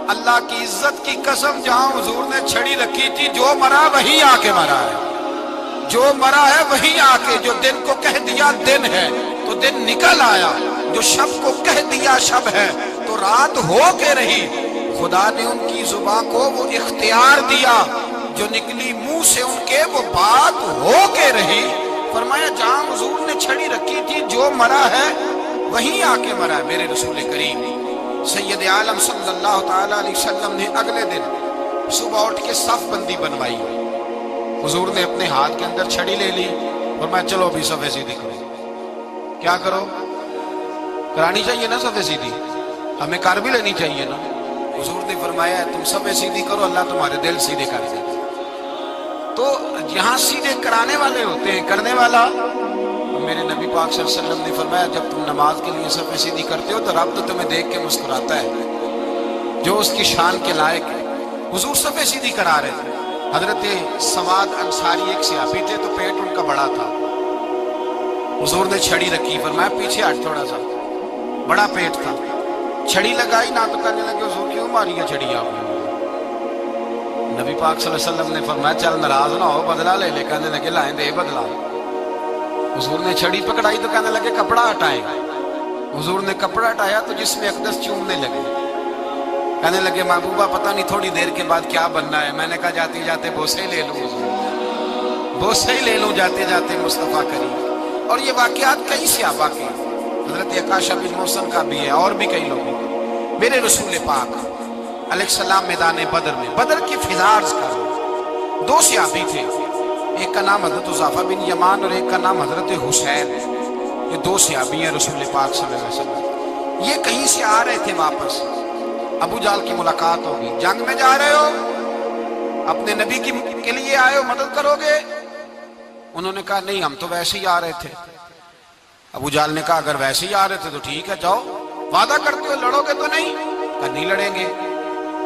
اللہ کی عزت کی قسم جہاں حضور نے چھڑی رکھی تھی، جو مرا وہی آ کے مرا ہے، جو مرا ہے وہی آ کے، جو دن کو کہہ دیا دن ہے تو دن نکل آیا، جو شب کو کہہ دیا شب ہے تو رات ہو کے رہی۔ خدا نے ان کی زبان کو وہ اختیار دیا، جو نکلی منہ سے ان کے وہ بات ہو کے رہی۔ فرمایا جہاں حضور نے چھڑی رکھی تھی، جو مرا ہے وہیں آ کے مرا ہے میرے رسول کریم۔ سید عالم صلی اللہ تعالی علیہ وسلم نے اگلے دن صبح اٹھ کے صف بندی بنوائی۔ حضور نے اپنے ہاتھ کے اندر چھڑی لے لی، فرمایا چلو ابھی صفے سیدھی کرو۔ کیا کرو؟ کرانی چاہیے نا صفے سیدھی، ہمیں کر بھی لینی چاہیے نا۔ حضور نے فرمایا تم صفے سیدھی کرو، اللہ تمہارے دل سیدھے کر دے۔ تو یہاں سیدھے کرانے والے ہوتے ہیں، کرنے والا میرے نبی پاک صلی اللہ علیہ وسلم نے فرمایا جب تم نماز کے لیے صفے سیدھی کرتے ہو تو رب تو تمہیں دیکھ کے مسکراتا ہے، جو اس کی شان کے لائق ہے۔ حضور صفے سیدھی کرا رہے تھے۔ حضرت سواد انصاری ایک صحابی تھے تو پیٹ ان کا بڑا تھا، حضور نے چھڑی رکھی، فرمایا پیچھے ہٹ تھوڑا سا، بڑا پیٹ تھا، چھڑی لگائی نہ تو کہنے لگے حضور کیوں ماری ہے چھڑی آپ نے؟ نبی پاک صلی اللہ علیہ وسلم نے فرمایا چل ناراض نہ ہو، بدلہ لے لے۔ کہنے لگے لائیں دے بدلہ۔ حضور نے چھڑی پکڑائی تو کہنے لگے کپڑا ہٹائیں۔ حضور نے کپڑا ہٹایا تو جس میں اقدس چومنے لگے، کہنے لگے محبوبہ پتہ نہیں تھوڑی دیر کے بعد کیا بننا ہے۔ میں نے کہا جاتے جاتے بوسے ہی لے لوں، بوسے ہی لے لوں جاتے جاتے مصطفیٰ کریم۔ اور یہ واقعات کئی صحابہ کے، حضرت عکاشہ بن محسن کا بھی ہے اور بھی کئی لوگوں کے۔ میرے رسول پاک علیہ السلام میدان بدر میں، بدر کی فضا عرض کرو، دو صحابی تھے، ایک کا نام حضرت حذیفہ بن یمان اور ایک کا نام حضرت حسین۔ یہ دو صحابی ہیں رسول پاک صلی اللہ علیہ وسلم۔ یہ کہیں سے آ رہے تھے واپس، ابو جہل کی ملاقات ہوگی، جنگ میں جا رہے ہو، اپنے نبی کے لیے آئے ہو، مدد کرو گے؟ انہوں نے کہا نہیں ہم تو ویسے ہی آ رہے تھے۔ ابو جہل نے کہا اگر ویسے ہی آ رہے تھے تو ٹھیک ہے جاؤ، وعدہ کرتے ہو لڑو گے تو نہیں؟ کہا نہیں لڑیں گے۔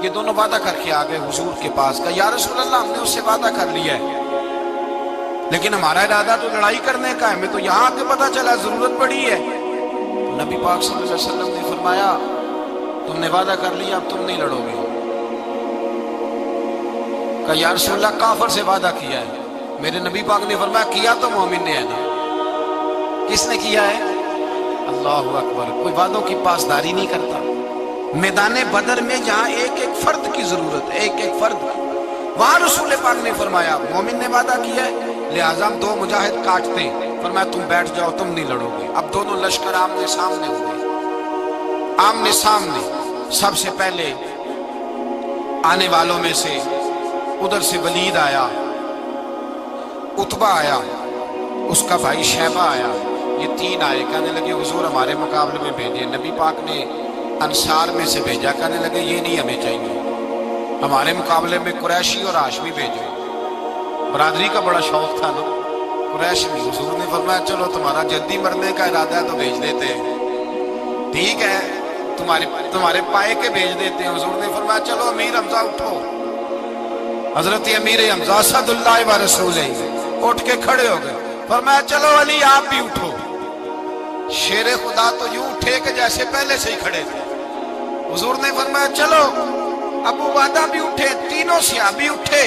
یہ دونوں وعدہ کر کے آ گئے حضور کے پاس، کہا یا رسول اللہ ہم نے اس سے وعدہ کر لیا ہے لیکن ہمارا ارادہ تو لڑائی کرنے کا ہے، ہمیں تو یہاں آتے پتہ چلا ضرورت پڑی ہے۔ نبی پاک صلی اللہ علیہ وسلم نے فرمایا تم نے وعدہ کر لیا اب تم نہیں لڑو گے۔ کہا یا رسول اللہ کافر سے وعدہ کیا ہے۔ میرے نبی پاک نے فرمایا کیا تو مومن نے ہے نا۔ کس نے کیا ہے؟ اللہ اکبر۔ کوئی وعدوں کی پاسداری نہیں کرتا۔ میدان بدر میں جہاں ایک ایک فرد کی ضرورت ہے، ایک ایک فرد، وہاں رسول پاک نے فرمایا مومن نے وعدہ کیا ہے لہٰذا ہم دو مجاہد کاٹتے ہیں۔ فرمایا تم بیٹھ جاؤ تم نہیں لڑو گے۔ اب دونوں لشکر آمنے سامنے ہوئے، آمنے سامنے۔ سب سے پہلے آنے والوں میں سے ادھر سے ولید آیا، عتبہ آیا، اس کا بھائی شیبہ آیا، یہ تین آئے۔ کہنے لگے حضور ہمارے مقابلے میں بھیجے۔ نبی پاک نے انصار میں سے بھیجا، کہنے لگے یہ نہیں ہمیں چاہیے، ہمارے مقابلے میں قریشی اور ہاشمی بھیجو۔ برادری کا بڑا شوق تھا نا قریش میں۔ حضور نے فرمایا چلو تمہارا جلدی مرنے کا ارادہ ہے تو بھیج دیتے ہیں، ٹھیک ہے تمہارے پائے کے بھیج دیتے ہیں۔ حضور نے فرمایا چلو امیر حمزہ اٹھو۔ حضرت امیر حمزہ اسد اللہ و رسولہ اٹھ کے کھڑے ہو گئے، فرمایا چلو علی آپ بھی اٹھو۔ شیر خدا تو یوں اٹھے کہ جیسے پہلے سے ہی کھڑے تھے۔ حضور نے فرمایا چلو۔ ابو عبادہ بھی اٹھے، تینوں صحابی اٹھے۔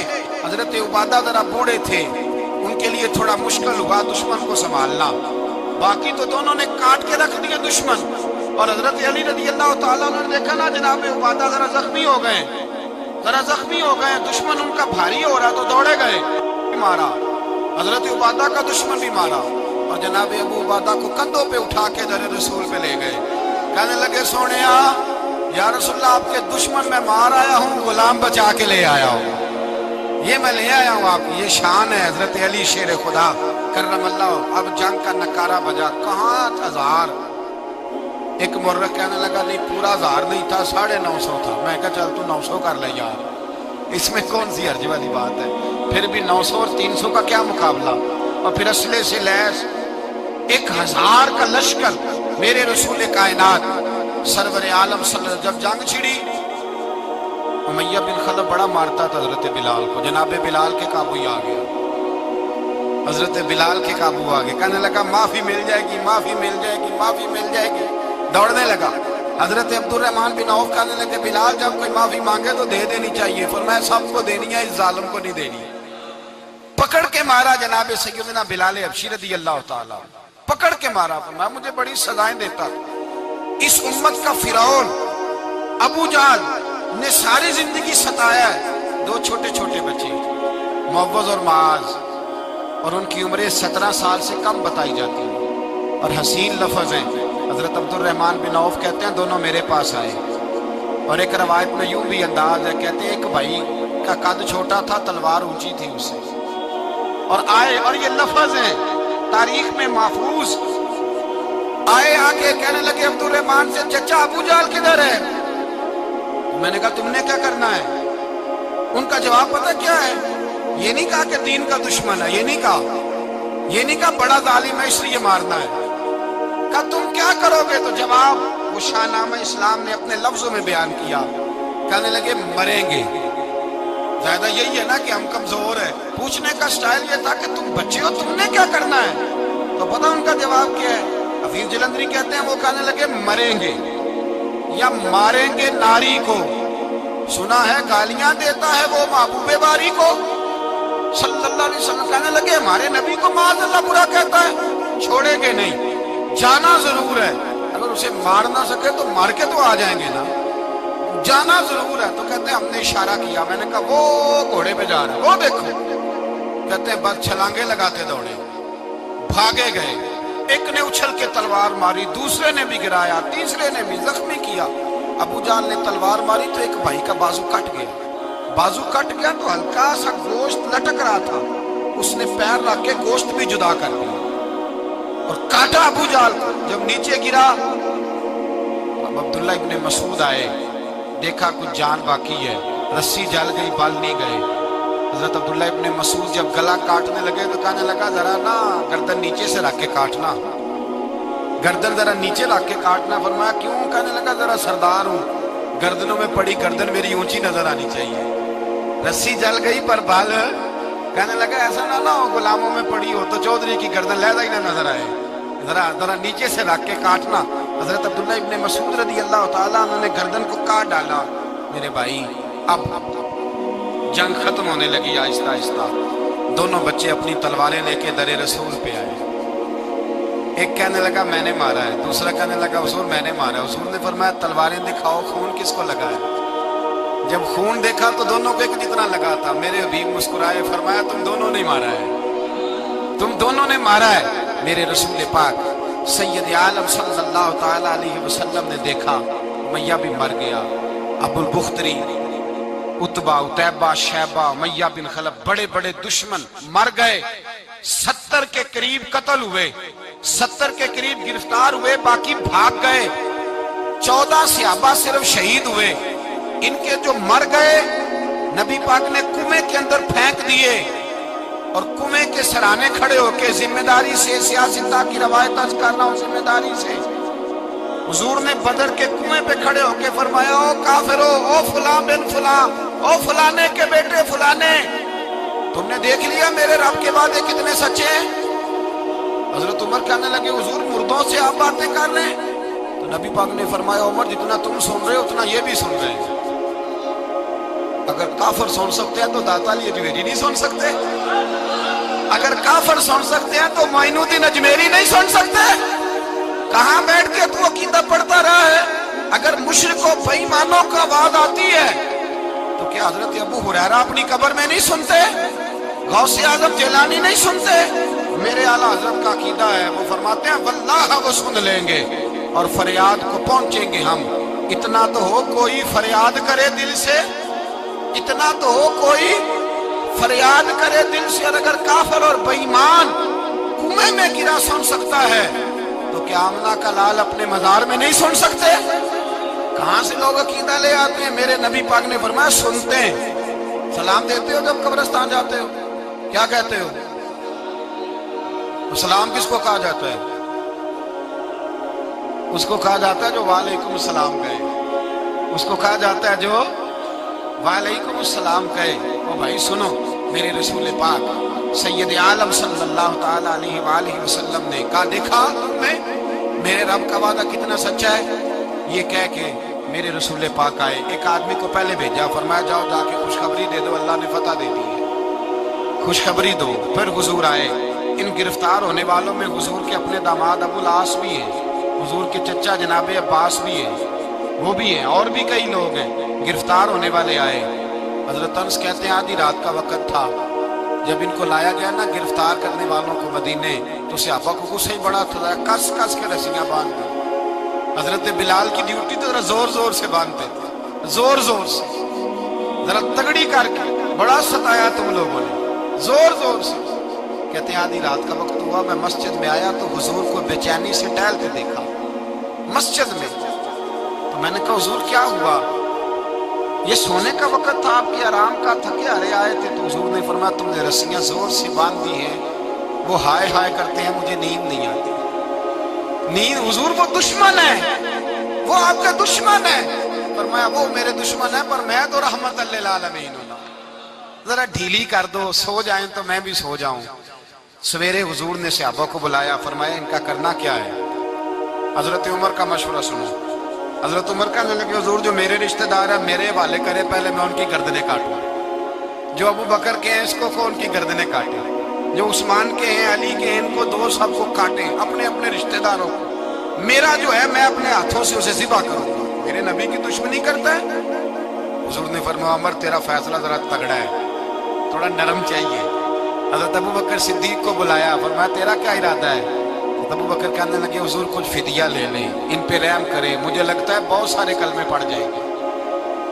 حضرت عبادہ ذرا بوڑھے تھے، ان کے لیے تھوڑا مشکل ہوا دشمن کو سنبھالنا، باقی تو دونوں نے کاٹ کے رکھ دیا دشمن۔ اور حضرت علی رضی اللہ تعالیٰ عنہ نے دیکھا نا جناب عبادہ ذرا زخمی ہو گئے، دشمن ان کا بھاری ہو رہا تو دوڑے گئے، مارا حضرت عبادہ کا دشمن بھی مارا، اور جناب ابو عبادہ کو کندھوں پہ اٹھا کے در رسول پہ لے گئے۔ کہنے لگے سونیا یا رسول اللہ آپ کے دشمن میں مار آیا ہوں، غلام بچا کے لے آیا ہوں، یہ میں لے آیا ہوں آپ کی، یہ شان ہے حضرت علی شیر خدا کرم اللہ۔ اب جنگ کا نکارہ بجا، کہاں 1000؟ ایک مرغ کہنے لگا نہیں پورا 1000 نہیں تھا، 950 تھا۔ میں کہا چل تو 900 کر لے یار، اس میں کون سی حرج والی بات ہے؟ پھر بھی 900 اور 300 کا کیا مقابلہ؟ اور پھر اسلحے سے لیس 1000 کا لشکر میرے رسول کائنات سرور عالم صلی اللہ علیہ وسلم۔ جب جنگ چھڑی، امیہ بن خلف بڑا مارتا تھا حضرت بلال کو، جناب بلال کے قابو ہی آ گیا، حضرت بلال کے قابو آ گئے۔ کہنے لگا معافی مل جائے گی، معافی مل جائے گی، معافی مل جائے گی، دوڑنے لگا۔ حضرت عبد الرحمن بن عوف کہنے لگے بلال جب کوئی معافی مانگے تو دے دینی چاہیے، فرمایا سب کو دینی ہے، اس ظالم کو نہیں دینی۔ پکڑ کے مارا جناب سیدنا بلال حبشی رضی اللہ تعالیٰ، پکڑ کے مارا، فرمایا مجھے بڑی سزائیں دیتا تھا۔ اس امت کا فرعون ابو جہل نے ساری زندگی ستایا ہے۔ 2 چھوٹے چھوٹے بچے معوذ اور معاذ، اور ان کی عمریں 17 سال سے کم بتائی جاتی ہیں، اور حسین لفظ ہیں۔ حضرت عبد الرحمن بن عوف کہتے ہیں دونوں میرے پاس آئے، اور ایک روایت میں یوں بھی انداز ہے، کہتے ہیں ایک بھائی کا قد چھوٹا تھا، تلوار اونچی تھی اس سے، اور آئے، اور یہ لفظ ہیں تاریخ میں محفوظ، آئے آگے کہنے لگے عبد الرحمن سے چچا ابو جہل کدھر ہے؟ میں نے کہا تم نے کیا کرنا ہے؟ ان کا جواب پتہ کیا ہے؟ یہ نہیں کہا کہ دین کا دشمن ہے، یہ نہیں کہا بڑا ظالم ہے اس لیے مارنا ہے، کہا تم کیا کرو گے؟ تو جواب وہ شاہ نامہ اسلام نے اپنے لفظوں میں بیان کیا، کہنے لگے مریں گے۔ زیادہ یہی ہے نا کہ ہم کمزور ہیں، پوچھنے کا سٹائل یہ تھا کہ تم بچے ہو، تم نے کیا کرنا ہے؟ تو پتہ ان کا جواب کیا ہے؟ حفیظ جلندری کہتے ہیں وہ کہنے لگے مریں گے یا ماریں گے ناری کو، سنا ہے گالیاں دیتا ہے وہ محبوب باری کو صلی اللہ علیہ وسلم، کہنے لگے ہمارے نبی کو معاذ اللہ برا کہتا ہے، چھوڑیں گے نہیں، جانا ضرور ہے، اگر اسے مار نہ سکے تو مار کے تو آ جائیں گے نا، جانا ضرور ہے۔ تو کہتے ہیں ہم نے اشارہ کیا، میں نے کہا وہ گھوڑے پہ جا رہے ہیں، وہ دیکھو، کہتے ہیں بس چھلانگے لگاتے دوڑے، بھاگے گئے، ایک نے اچھل کے تلوار ماری، دوسرے نے بھی گرایا، تیسرے نے بھی زخمی کیا۔ ابو جہل نے تلوار ماری تو ایک بھائی کا بازو کٹ گیا، تو ہلکا سا گوشت لٹک رہا تھا، اس نے پیر رکھ کے گوشت بھی جدا کر دیا اور کاٹا ابو جہل کو۔ جب نیچے گرا، اب عبداللہ ابن مسعود آئے، دیکھا کچھ جان باقی ہے، رسی جل گئی، بال نہیں گئے۔ حضرت عبداللہ ابن مسعود جب گلا کاٹنے لگے تو کہنے لگا ذرا نا گردن نیچے سے رکھ کے کاٹنا، گردن ذرا نیچے رکھ کے کاٹنا۔ فرمایا کیوں؟ کہنے لگا ذرا سردار ہوں، گردنوں میں پڑی گردن میری اونچی نظر آنی چاہیے، رسی جل گئی پر بال، کہنے لگا ایسا نہ ہو غلاموں میں پڑی ہو تو چودھری کی گردن لہذا ہی نہ نظر آئے، ذرا نیچے سے رکھ کے کاٹنا۔ حضرت عبداللہ ابن مسعود رضی اللہ تعالیٰ انہوں نے گردن کو کاٹ ڈالا۔ میرے بھائی اب جنگ ختم ہونے لگی آہستہ آہستہ، دونوں بچے اپنی تلواریں لے کے در رسول پہ آئے، ایک کہنے لگا میں نے مارا ہے، دوسرا کہنے لگا حضور میں نے مارا ہے۔ حضور نے فرمایا تلواریں دکھاؤ، خون کس کو لگا ہے؟ جب خون دیکھا تو دونوں کو ایک جتنا لگا تھا۔ میرے حبیب مسکرائے، فرمایا تم دونوں نے مارا ہے، تم دونوں نے مارا ہے۔ میرے رسول پاک سید عالم صلی اللہ تعالیٰ علیہ وسلم نے دیکھا امیہ بھی مر گیا، ابو البختری، عتبہ، عتیبہ، شیبہ، امیہ بن خلف، بڑے بڑے دشمن مر گئے، 70 کے قریب قتل ہوئے، 70 کے قریب گرفتار ہوئے، باقی بھاگ گئے، 14 صحابہ صرف شہید ہوئے۔ ان کے جو مر گئے نبی پاک نے کنویں کے اندر پھینک دیے، اور کنویں کے سرانے کھڑے ہو کے ذمہ داری سے، سیاستہ کی روایت از کر رہا ہوں، ذمہ داری سے حضور نے بدر کے کنویں پہ کھڑے ہو کے فرمایا او کافرو، او فلاں بن فلاں، او فلانے کے بیٹے فلانے، تم نے دیکھ لیا میرے رب کے وعدے کتنے سچے ہیں؟ حضرت عمر کہنے لگے حضور مردوں سے آپ باتیں کر رہے ہیں؟ تو نبی پاک نے فرمایا عمر جتنا تم سن رہے ہو اتنا یہ بھی سن رہے ہیں، اگر کافر سن سکتے ہیں تو داتا علی اجمیری نہیں سن سکتے؟ اگر کافر سن سکتے ہیں تو معین الدین اجمیری نہیں سن سکتے؟ کہاں بیٹھ کے تو عقیدہ پڑھتا رہا ہے؟ اگر مشرکوں بے ایمانوں کا آواز آتی ہے تو کیا حضرت ابو ہریرہ اپنی قبر میں نہیں سنتے؟ غوث اعظم جیلانی نہیں سنتے؟ میرے اعلیٰ حضرت کا عقیدہ ہے، وہ فرماتے ہیں واللہ وہ سن لیں گے، اور فریاد کو پہنچیں گے ہم۔ اتنا تو ہو کوئی فریاد کرے دل سے، اتنا تو ہو کوئی فریاد کرے دل سے۔ اور اگر کافر اور بے ایمان کنویں میں گرا سن سکتا ہے تو کیا آمنہ کا لال اپنے مزار میں نہیں سن سکتے؟ کہاں سے لوگ عقیدہ لے آتے ہیں؟ میرے نبی پاک نے فرمایا سنتے ہیں۔ سلام دیتے ہو جب قبرستان جاتے ہو؟ کیا کہتے ہو؟ سلام کس کو کہا جاتا ہے؟ اس کو کہا جاتا ہے جو وعلیکم السلام کہے، اس کو کہا جاتا ہے جو وعلیکم السلام کہے۔ او بھائی سنو، میرے رسول پاک سید عالم صلی اللہ تعالی علیہ وآلہ وسلم نے کہا دیکھا تم نے میرے رب کا وعدہ کتنا سچا ہے؟ یہ کہہ کے میرے رسول پاک آئے، ایک آدمی کو پہلے بھیجا، فرمایا جاؤ جا کے خوشخبری دے دو، اللہ نے فتح دے دی ہے، خوشخبری دو۔ پھر حضور آئے۔ ان گرفتار ہونے والوں میں حضور کے اپنے داماد ابو العاص بھی ہیں، حضور کے چچا جناب عباس بھی ہیں، وہ بھی ہیں، اور بھی کئی لوگ ہیں گرفتار ہونے والے آئے۔ حضرت انس کہتے ہیں آدھی رات کا وقت تھا، جب ان کو لایا گیا نا گرفتار کرنے والوں کو مدینے، تو صحابہ کو غصہ ہی بڑا تھا، کس کس کے رسیاں باندھ دی۔ حضرت بلال کی ڈیوٹی تو ذرا زور زور سے باندھتے تھے، زور زور سے، ذرا تگڑی کر کے، بڑا ستایا تم لوگوں نے، زور زور سے۔ کہتے ہیں آدھی رات کا وقت ہوا، میں مسجد میں آیا تو حضور کو بے چینی سے ٹہلتے دیکھا مسجد میں۔ تو میں نے کہا حضور کیا ہوا؟ یہ سونے کا وقت تھا، آپ کی آرام کا، تھکے ہارے آئے تھے۔ تو حضور نے فرمایا تم نے رسیاں زور سے باندھ دی ہیں، وہ ہائے ہائے کرتے ہیں، مجھے نیند نہیں آتی۔ نیند حضور وہ دشمن ہے، وہ آپ کا دشمن ہے۔ فرمایا وہ میرے دشمن ہے پر میں تو رحمت للعالمین ہوں، ذرا ڈھیلی کر دو، سو جائیں تو میں بھی سو جاؤں۔ سویرے حضور نے صحابہ کو بلایا، فرمایا ان کا کرنا کیا ہے؟ حضرت عمر کا مشورہ سنو۔ حضرت عمر کہنے لگے حضور جو میرے رشتہ دار ہیں میرے حوالے کرے، پہلے میں ان کی گردنیں کاٹوں، جو ابو بکر کے ہیں اس کو ان کی گردنیں کاٹیں، جو عثمان کے ہیں علی کے ہیں ان کو دو، سب کو کاٹیں، اپنے اپنے رشتہ داروں کو۔ میرا جو ہے میں اپنے ہاتھوں سے اسے ذبح کروں گا، میرے نبی کی دشمنی کرتا ہے۔ حضور نے فرمایا عمر تیرا فیصلہ ذرا تگڑا ہے، تھوڑا نرم چاہیے۔ حضرت ابو بکر صدیق کو بلایا، فرمایا تیرا کیا ارادہ ہے؟ ابو بکر کہنے لگے حضور کچھ فدیہ لے لیں، ان پہ رحم کریں، مجھے لگتا ہے بہت سارے کلمے پڑ جائیں گے،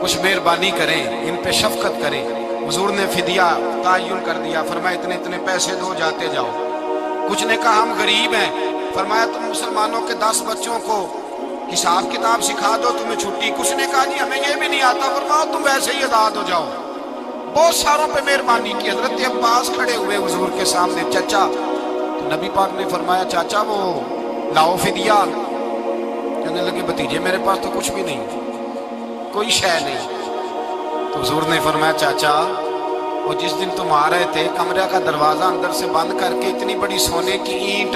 کچھ مہربانی کریں، ان پہ شفقت کریں۔ حضور نے فدیہ تعین کر دیا، فرمایا اتنے اتنے پیسے دو، جاتے جاؤ۔ کچھ نے کہا ہم غریب ہیں، فرمایا تم مسلمانوں کے 10 بچوں کو حساب کتاب سکھا دو، تمہیں چھٹی۔ کچھ نے کہا جی ہمیں یہ بھی نہیں آتا، فرمایا تم ویسے ہی آزاد ہو جاؤ۔ بہت ساروں پہ مہربانی کی۔ حضرت عباس کھڑے ہوئے حضور کے سامنے، چچا، تو نبی پاک نے فرمایا چاچا وہ لاؤ فدیہ۔ کہنے لگے بھتیجے میرے پاس تو کچھ بھی نہیں، کوئی شے نہیں۔ تو حضور نے فرمایا چاچا وہ جس دن تم آ رہے تھے کمرے کا دروازہ اندر سے بند کر کے اتنی بڑی سونے کی اینٹ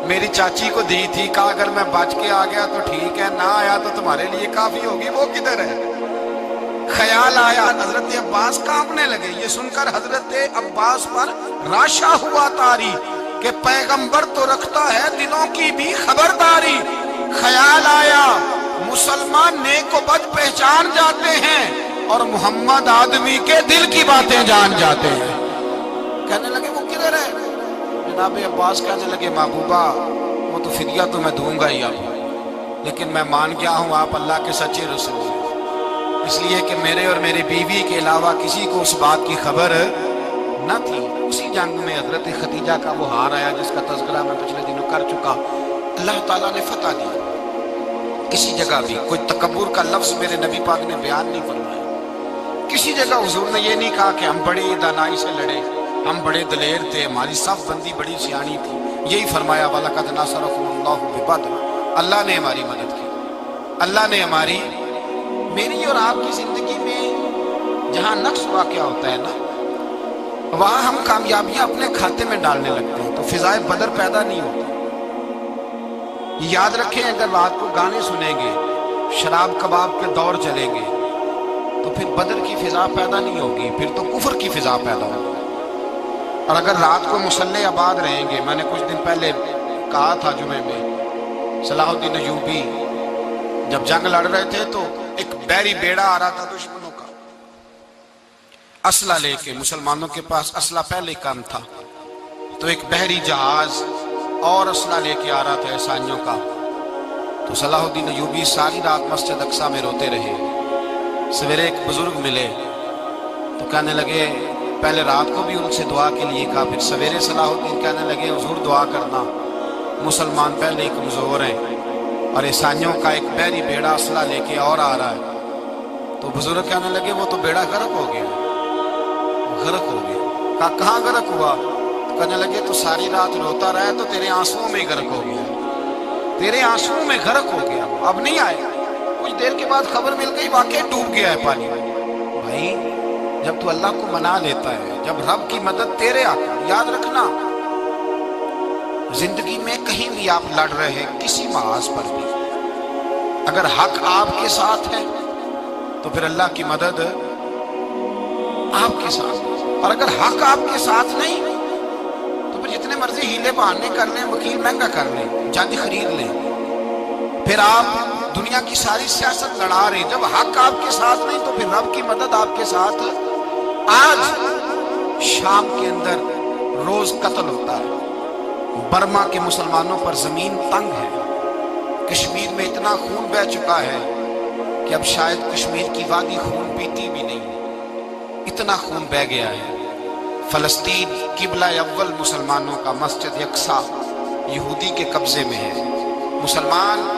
میری چاچی کو دی تھی، کہا اگر میں بچ کے آ گیا تو ٹھیک ہے، نہ آیا تو تمہارے لیے کافی ہوگی، وہ کدھر ہے؟ خیال آیا، حضرت عباس کانپنے لگے۔ یہ سن کر حضرت عباس پر راشا ہوا طاری کہ پیغمبر تو رکھتا ہے دلوں کی بھی خبرداری۔ خیال آیا مسلمان نیک و بد پہچان جاتے ہیں اور محمد آدمی کے دل کی باتیں جان جاتے ہیں۔ کہنے لگے وہ کدھر ہے؟ جناب عباس کہنے لگے محبوبہ وہ تو فدیہ تو میں دوں گا ہی اب، لیکن میں مان گیا ہوں آپ اللہ کے سچے رسول ہیں، اس لیے کہ میرے اور میری بیوی کے علاوہ کسی کو اس بات کی خبر نہ تھی۔ اسی جنگ میں حضرت خدیجہ کا وہ ہار آیا جس کا تذکرہ میں پچھلے دنوں کر چکا، اللہ تعالیٰ نے فتح دی۔ کسی جگہ بھی کوئی تکبر کا لفظ میرے نبی پاک نے بیان نہیں فرمایا، کسی جگہ حضور نے یہ نہیں کہا کہ ہم بڑی دانائی سے لڑے، ہم بڑے دلیر تھے، ہماری صف بندی بڑی سیانی تھی۔ یہی فرمایا وَلَقَدْ نَصَرَكُمُ اللَّهُ بِبَدْرٍ، اللہ نے ہماری مدد کی، اللہ نے ہماری۔ میری اور آپ کی زندگی میں جہاں نقص واقع ہوتا ہے نا، وہاں ہم کامیابیاں اپنے کھاتے میں ڈالنے لگتے ہیں تو فضائے بدر پیدا نہیں ہوتی۔ یاد رکھیں اگر رات کو گانے سنیں گے، شراب کباب کے دور چلیں گے تو پھر بدر کی فضا پیدا نہیں ہوگی، پھر تو کفر کی فضا پیدا ہوگی۔ اور اگر رات کو مسلح آباد رہیں گے، میں نے کچھ دن پہلے کہا تھا جمعے میں، صلاح الدین ایوبی جب جنگ لڑ رہے تھے تو ایک بحری بیڑا آ رہا تھا دشمنوں کا، اسلحہ لے کے، مسلمانوں کے پاس اسلحہ پہلے کم تھا، تو ایک بحری جہاز اور اسلحہ لے کے آ رہا تھا عیسائیوں کا۔ تو صلاح الدین ایوبی ساری رات مسجد اقصیٰ میں روتے رہے۔ سویرے ایک بزرگ ملے تو کہنے لگے، پہلے رات کو بھی ان سے دعا کے لیے کہا، پھر سویرے صلاح الدین کہنے لگے حضور دعا کرنا، مسلمان پہلے ہی کمزور ہیں اور عیسائیوں کا ایک بحری بیڑا اسلحہ لے کے اور آ رہا ہے۔ تو بزرگ کہنے لگے وہ تو بیڑا غرق ہو گیا، غرق ہو گیا۔ کہا کہاں غرق ہوا؟ کہنے لگے تو ساری رات روتا رہا تو تیرے آنسوؤں میں غرق ہو گیا، تیرے آنسوؤں میں غرق ہو گیا، اب نہیں آئے۔ کچھ دیر کے بعد خبر مل گئی واقعی ڈوب گیا ہے پانی میں۔ بھائی جب تو اللہ کو منا لیتا ہے، جب رب کی مدد تیرے آتا ہے، یاد رکھنا زندگی میں کہیں بھی آپ لڑ رہے ہیں، کسی محاذ پر بھی اگر حق آپ کے ساتھ ہے تو پھر اللہ کی مدد آپ کے ساتھ، اور اگر حق آپ کے ساتھ نہیں تو پھر جتنے مرضی ہیلے بہانے کر لیں، وکیل مہنگا کر لیں، جج خرید لیں، پھر آپ دنیا کی ساری سیاست لڑا رہے ہیں، جب حق آپ کے ساتھ نہیں تو پھر رب کی مدد آپ کے ساتھ۔ آج شام کے اندر روز قتل ہوتا ہے، برما کے مسلمانوں پر زمین تنگ ہے، کشمیر میں اتنا خون بہہ چکا ہے کہ اب شاید کشمیر کی وادی خون پیتی بھی نہیں، اتنا خون بہہ گیا ہے۔ فلسطین قبلہ اول مسلمانوں کا مسجد اقصیٰ یہودی کے قبضے میں ہے، مسلمان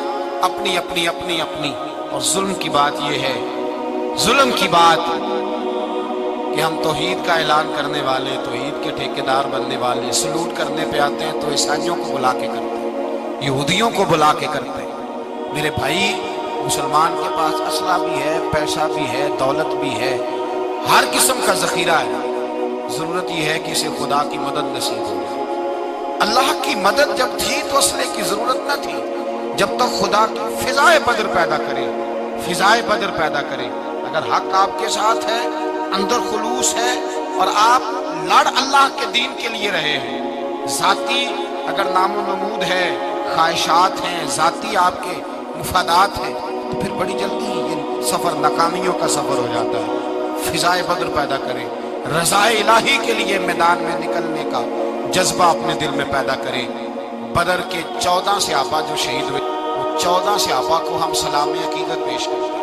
اپنی اپنی اپنی اپنی، اور ظلم کی بات یہ ہے، ظلم کی بات کہ ہم توحید کا اعلان کرنے والے، توحید کے ٹھیکیدار بننے والے، سلوٹ کرنے پہ آتے ہیں تو عیسائیوں کو بلا کے کرتے ہیں، یہودیوں کو بلا کے کرتے ہیں۔ میرے بھائی مسلمان کے پاس اسلحہ بھی ہے، پیسہ بھی ہے، دولت بھی ہے، ہر قسم کا ذخیرہ ہے، ضرورت یہ ہے کہ اسے خدا کی مدد نصیب ہو جائے۔ اللہ کی مدد جب تھی تو اسلحے کی ضرورت نہ تھی، جب تک خدا کی فضائے بدر پیدا کرے، فضائے بدر پیدا کرے۔ اگر حق آپ کے ساتھ ہے، اندر خلوص ہے اور آپ لڑ اللہ کے دین کے لیے رہے ہیں، ذاتی اگر نام و نمود ہے، خواہشات ہیں، ذاتی آپ کے مفادات ہیں، تو پھر بڑی جلدی یہ سفر ناکامیوں کا سفر ہو جاتا ہے۔ فضائے بدر پیدا کریں، رضا الہی کے لیے میدان میں نکلنے کا جذبہ اپنے دل میں پیدا کریں۔ بدر کے 14 صحابہ جو شہید ہوئے، وہ 14 صحابہ کو ہم سلام عقیدت پیش کرتے ہیں۔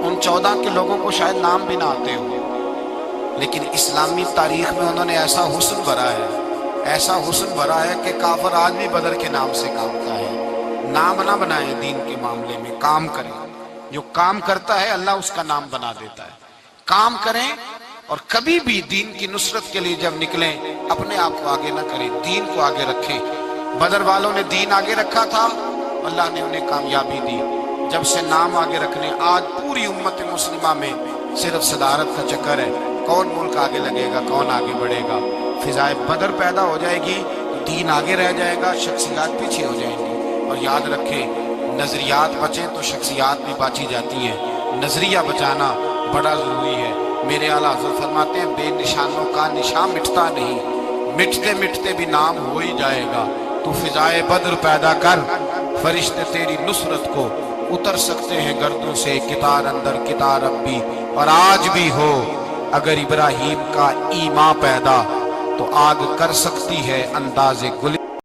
ان 14 کے لوگوں کو شاید نام بھی نہ آتے ہوں، لیکن اسلامی تاریخ میں انہوں نے ایسا حسن بھرا ہے، ایسا حسن بھرا ہے کہ کافر آج بھی بدر کے نام سے کامتا ہے۔ نام نہ بنائیں دین کے معاملے میں، کام کریں، جو کام کرتا ہے اللہ اس کا نام بنا دیتا ہے۔ کام کریں اور کبھی بھی دین کی نصرت کے لیے جب نکلیں اپنے آپ کو آگے نہ کریں، دین کو آگے رکھیں۔ بدر والوں نے دین آگے رکھا تھا، اللہ نے انہیں کامیابی دی۔ جب سے نام آگے رکھنے، آج پوری امت مسلمہ میں صرف صدارت کا چکر ہے، کون ملک آگے لگے گا، کون آگے بڑھے گا۔ فضائے بدر پیدا ہو جائے گی، دین آگے رہ جائے گا، شخصیات پیچھے ہو جائیں گی۔ اور یاد رکھیں نظریات بچیں تو شخصیات بھی باچی جاتی ہیں، نظریہ بچانا بڑا ضروری ہے۔ میرے اعلیٰ حضرت فرماتے ہیں بے نشانوں کا نشان مٹتا نہیں، مٹتے مٹتے بھی نام ہو ہی جائے گا۔ تو فضائے بدر پیدا کر، فرشتے تیری نصرت کو اتر سکتے ہیں گردوں سے، کتار اندر کتار اب بھی، اور آج بھی ہو اگر ابراہیم کا ایمان پیدا تو آگ کر سکتی ہے انداز گل۔